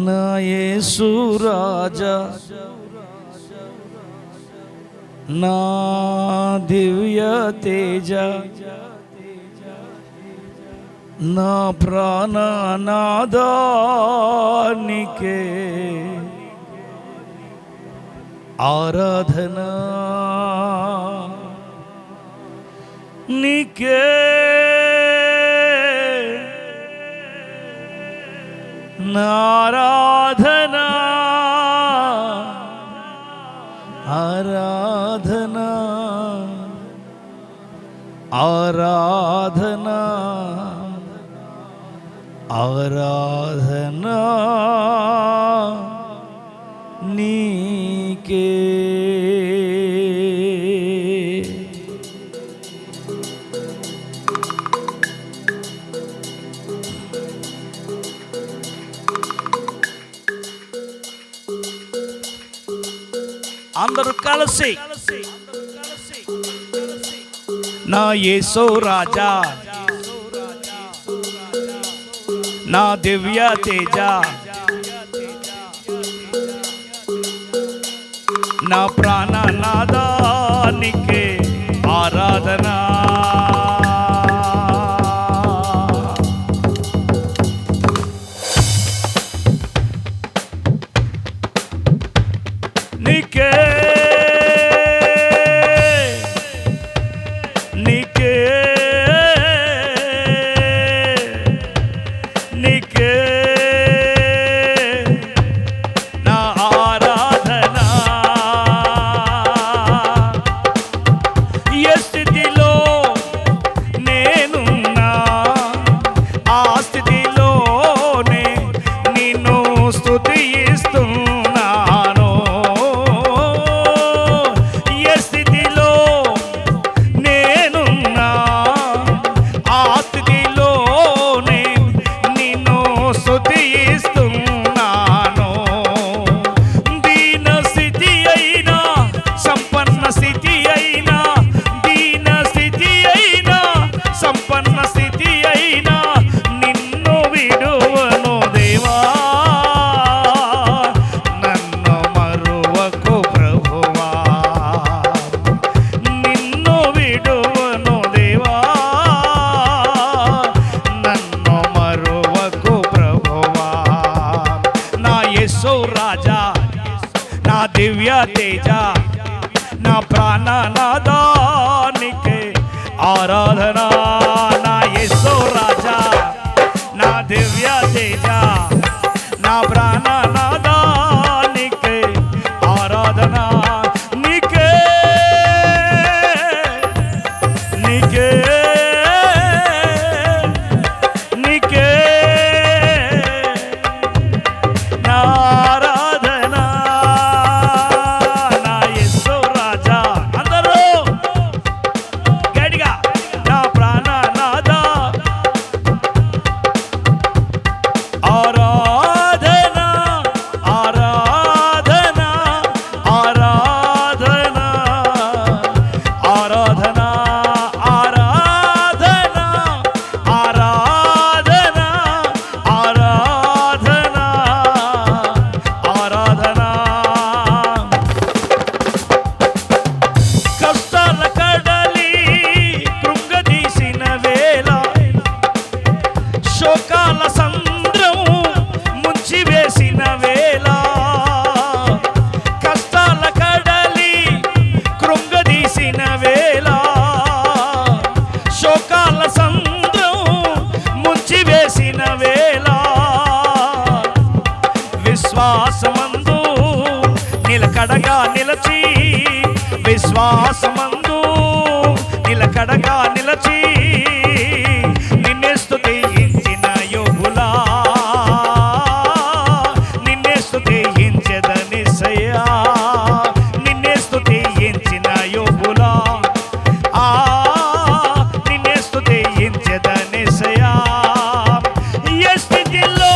నా యేసు రాజా, నా దివ్య తేజ, నా ప్రాణనాదానికే ఆరాధన నీకే, నారాధన ఆరాధన ఆరాధన ఆరాధన నీకే. అందరూ కలిసి నా యేసు రాజా, నా దివ్య తేజ, నా ప్రాణనాదానికే ఆరాధన. నీకే నీకే నీకే నా ఆరాధన. ఏ స్థితిలో నేనున్నా ఆ స్థితిలోనే నిన్ను స్తుతిస్తున్నాను. ఏ స్థితిలో నేనున్నా ఆ స్థితిలోనే నిన్ను స్తుతిస్తున్నాను. దీన స్థితి అయినా సంపన్న స్థితి అయినా, దీన స్థితి అయినా సంపన్న స్థితి అయినా నిన్ను విడువను దేవా, నన్ను మరువకు ప్రభువా. నిన్ను విడువను దేవా, నన్ను మరువకు ప్రభువా. నా యేసు రాజా, నా దివ్య తేజ, నా ప్రాణనాదానికే ఆరాధన. నా యేసు రాజా, నా దివ్య తేజ, నా ప్రాణనాదానికే ఆరాధన. నీకే నీకే నీకే శోకాల సంద్రం ముంచి వేసిన వేళ, కష్టాల కడలి కృంగదీసిన వేళ, శోకాల సంద్రం ముంచి వేసిన వేళ, విశ్వాసమందు నిలకడగా నిలచి, విశ్వాసమందు నిలకడగా నిలచి, నిన్నే స్తుతించిన యోబులా, నిన్నే స్తుతించెదనిసయ్యా, నిన్నే స్తుతించిన యోబులా, నిన్నే స్తుతించెదనిసయ్యా. ఏ స్థితిలో,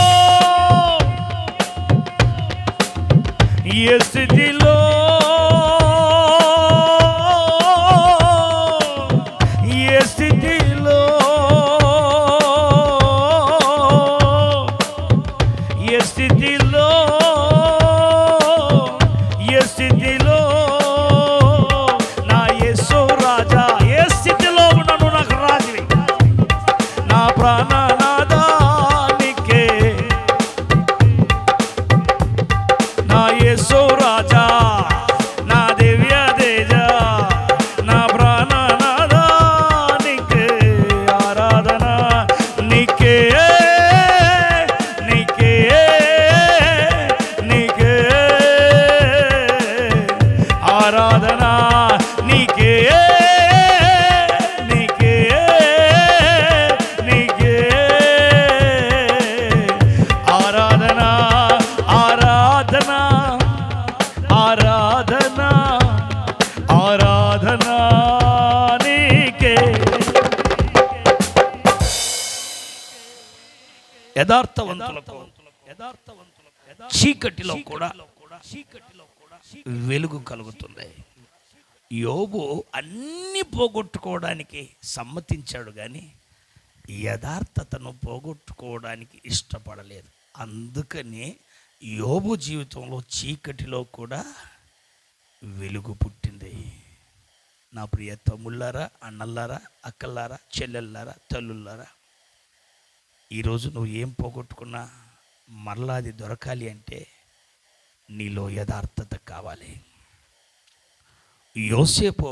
ఏ స్థితిలో, ఏ స్థితిలో, ఏ స్థితిలో, ఏ స్థితిలో నా యేసు రాజా, ఏ స్థితిలో ఉన్నాను నాకు రాజువి, నా ప్రాణనాదానికే, నా యేసు రాజా, నా దివ్య తేజ, నా ప్రాణనాదానికే ఆరాధన, నీకే నీకే నీకే ఆరాధన, నీకే నీకే నీకే ఆరాధన, ఆరాధన, ఆరాధన, ఆరాధన నీకే. యథార్థవంతులకు చీకటిలో కూడా వెలుగు కలుగుతుంది. యోబు అన్ని పోగొట్టుకోవడానికి సమ్మతించాడు, కానీ యథార్థతను పోగొట్టుకోవడానికి ఇష్టపడలేదు. అందుకనే యోబు జీవితంలో చీకటిలో కూడా వెలుగు పుట్టింది. నా ప్రియ తమ్ముళ్ళారా, అన్నల్లారా, అక్కల్లారా, చెల్లెల్లారా, తల్లుల్లారా, ఈరోజు నువ్వు ఏం పోగొట్టుకున్నా మరలా అది దొరకాలి అంటే నీలో యథార్థత కావాలి. యోసేపు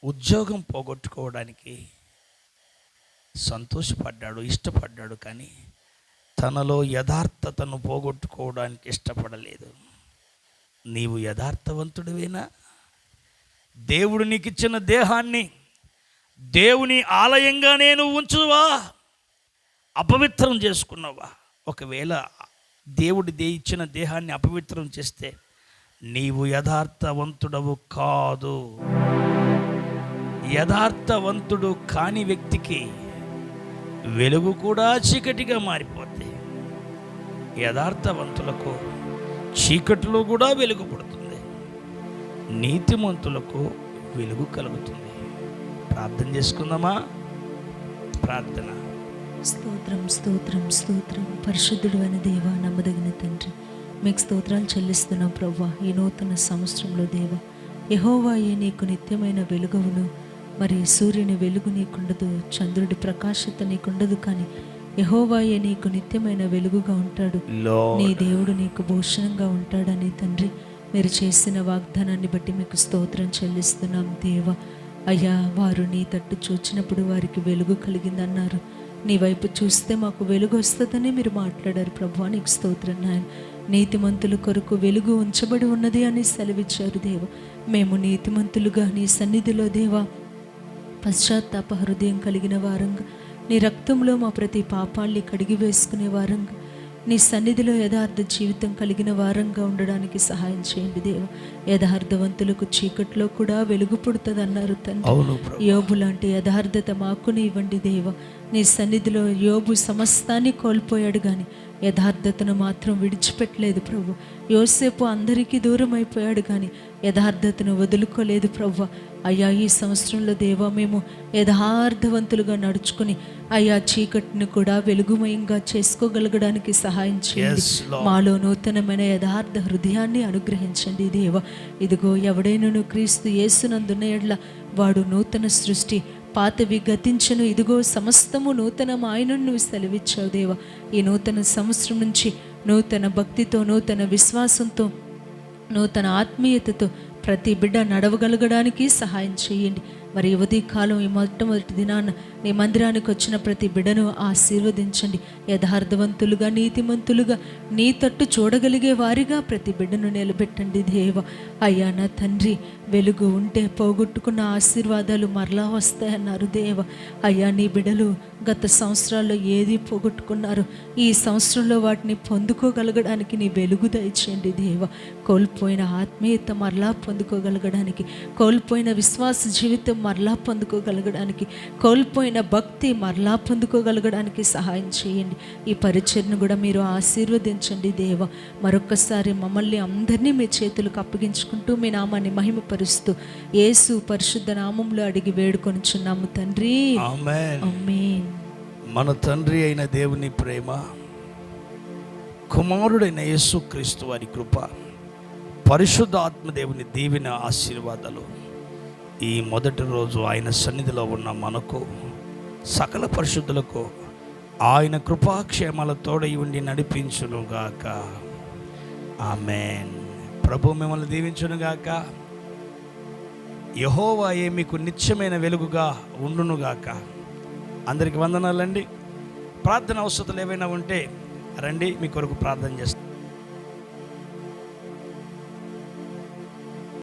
ఉద్యోగం పోగొట్టుకోవడానికి సంతోషపడ్డాడు, ఇష్టపడ్డాడు, కానీ తనలో యథార్థతను పోగొట్టుకోవడానికి ఇష్టపడలేదు. నీవు యథార్థవంతుడివేనా? దేవుడు నీకు ఇచ్చిన దేహాన్ని దేవుని ఆలయంగా నేను ఉంచువా, అపవిత్రం చేసుకున్నావా? ఒకవేళ దేవుడి ఇచ్చిన దేహాన్ని అపవిత్రం చేస్తే నీవు యథార్థవంతుడవు కాదు. యథార్థవంతుడు కాని వ్యక్తికి వెలుగు కూడా చీకటిగా మారిపోద్ది. యథార్థవంతులకు చీకటిలో కూడా వెలుగు పుడుతుంది, నీతిమంతులకు వెలుగు కలుగుతుంది. ప్రార్థన చేసుకుందామా? ప్రార్థన. స్తోత్రం, స్తోత్రం, స్తోత్రం. పరిశుద్ధుడు అయిన దేవా, నమ్మదగిన తండ్రి, మీకు స్తోత్రాలు చెల్లిస్తున్నాం ప్రభువా. ఈ నూతన సంవత్సరంలో దేవా, యెహోవాయే నీకు నిత్యమైన వెలుగును, మరి సూర్యుని వెలుగు నీకుండదు, చంద్రుడి ప్రకాశత నీకుండదు, కానీ యెహోవాయే నీకు నిత్యమైన వెలుగుగా ఉంటాడు. నీ దేవుడు నీకు భూషణంగా ఉంటాడని తండ్రి మీరు చేసిన వాగ్దానాన్ని బట్టి మీకు స్తోత్రం చెల్లిస్తున్నాం దేవా. అయ్యా, వారు నీ తట్టు చూచినప్పుడు వారికి వెలుగు కలిగిందన్నారు. నీ వైపు చూస్తే మాకు వెలుగు వస్తుందని మీరు మాట్లాడారు ప్రభువా. నీకు స్తోత్రం నాయన. నీతిమంతుల కొరకు వెలుగు ఉంచబడి ఉన్నది అని సెలవిచ్చారు దేవా. మేము నీతిమంతులుగా నీ సన్నిధిలో దేవా పశ్చాత్తాప హృదయం కలిగిన వారంగా, నీ రక్తంలో మా ప్రతి పాపాల్ని కడిగి వేసుకునే వారంగా, నీ సన్నిధిలో యథార్థ జీవితం కలిగిన వారంగా ఉండడానికి సహాయం చేయండి దేవా. యథార్థవంతులకు చీకట్లో కూడా వెలుగు పుడుతుంది అన్నారు తండ్రి. యోబు లాంటి యథార్థత మాకుని ఇవ్వండి దేవా. నీ సన్నిధిలో యోబు సమస్తాన్ని కోల్పోయాడు, కానీ యథార్థతను మాత్రం విడిచిపెట్టలేదు ప్రభు. యోసేపు అందరికీ దూరం అయిపోయాడు, కానీ యథార్థతను వదులుకోలేదు ప్రభు. అయ్యా, ఈ సంవత్సరంలో దేవా మేము యథార్థవంతులుగా నడుచుకుని అయ్యా చీకటిని కూడా వెలుగుమయంగా చేసుకోగలగడానికి సహాయం చేయండి. మాలో నూతనమైన యథార్థ హృదయాన్ని అనుగ్రహించండి దేవా. ఇదిగో ఎవడైనను క్రీస్తు యేసునందున్న ఎడల వాడు నూతన సృష్టి, పాతవి గతించను, ఇదిగో సమస్తము నూతనం ఆయనను నువ్వు సెలవిచ్చావు దేవా. ఈ నూతన సంవత్సరం నుంచి నూతన భక్తితో, నూతన విశ్వాసంతో, నూతన ఆత్మీయతతో ప్రతి బిడ్డ నడవగలగడానికి సహాయం చేయండి. మరి ఉదయకాలం ఈ మొట్టమొదటి దినాన నీ మందిరానికి వచ్చిన ప్రతి బిడ్డను ఆశీర్వదించండి. యథార్థవంతులుగా, నీతిమంతులుగా, నీ తట్టు చూడగలిగే వారిగా ప్రతి బిడ్డను నిలబెట్టండి దేవ. అయ్యా నా తండ్రి, వెలుగు ఉంటే పోగొట్టుకున్న ఆశీర్వాదాలు మరలా వస్తాయన్నారు దేవ. అయ్యా నీ బిడ్డలు గత సంవత్సరాల్లో ఏది పోగొట్టుకున్నారు, ఈ సంవత్సరంలో వాటిని పొందుకోగలగడానికి నీ వెలుగు దయచేయండి దేవ. కోల్పోయిన ఆత్మీయత మరలా పొందుకోగలగడానికి, కోల్పోయిన విశ్వాస జీవితం మరలా పొందుకోగలగడానికి, కోల్పోయిన భక్తి మరలా పొందుకోగలగడానికి సహాయం చేయండి. ఈ పరిచర్ను కూడా మీరు ఆశీర్వదించండి దేవ. మరొక్కసారి మమ్మల్ని అందరినీ మీ చేతులకు అప్పగించుకుంటూ మీ నామాన్ని మహిమపరుస్తూ యేసు పరిశుద్ధ నామంలో అడిగి వేడుకొనుచున్నాము తండ్రి, ఆమేన్. ఆమేన్. మన తండ్రి అయిన దేవుని ప్రేమ, కుమారుడైన యేసుక్రీస్తు వారి కృప, పరిశుద్ధ ఆత్మదేవుని దీవెన ఆశీర్వాదాలు ఈ మొదటి రోజు ఆయన సన్నిధిలో ఉన్న మనకు, సకల పరిశుద్ధులకు ఆయన కృపాక్షేమాల తోడై ఉండి నడిపించునుగాక. ఆమేన్. ప్రభు మిమ్మల్ని దీవించునుగాక. యెహోవాయే మీకు నిత్యమైన వెలుగుగా ఉండునుగాక. అందరికి వందనాలండి. ప్రార్థన అవసరాలు ఏవైనా ఉంటే రండి, మీ కొరకు ప్రార్థన చేస్తాను.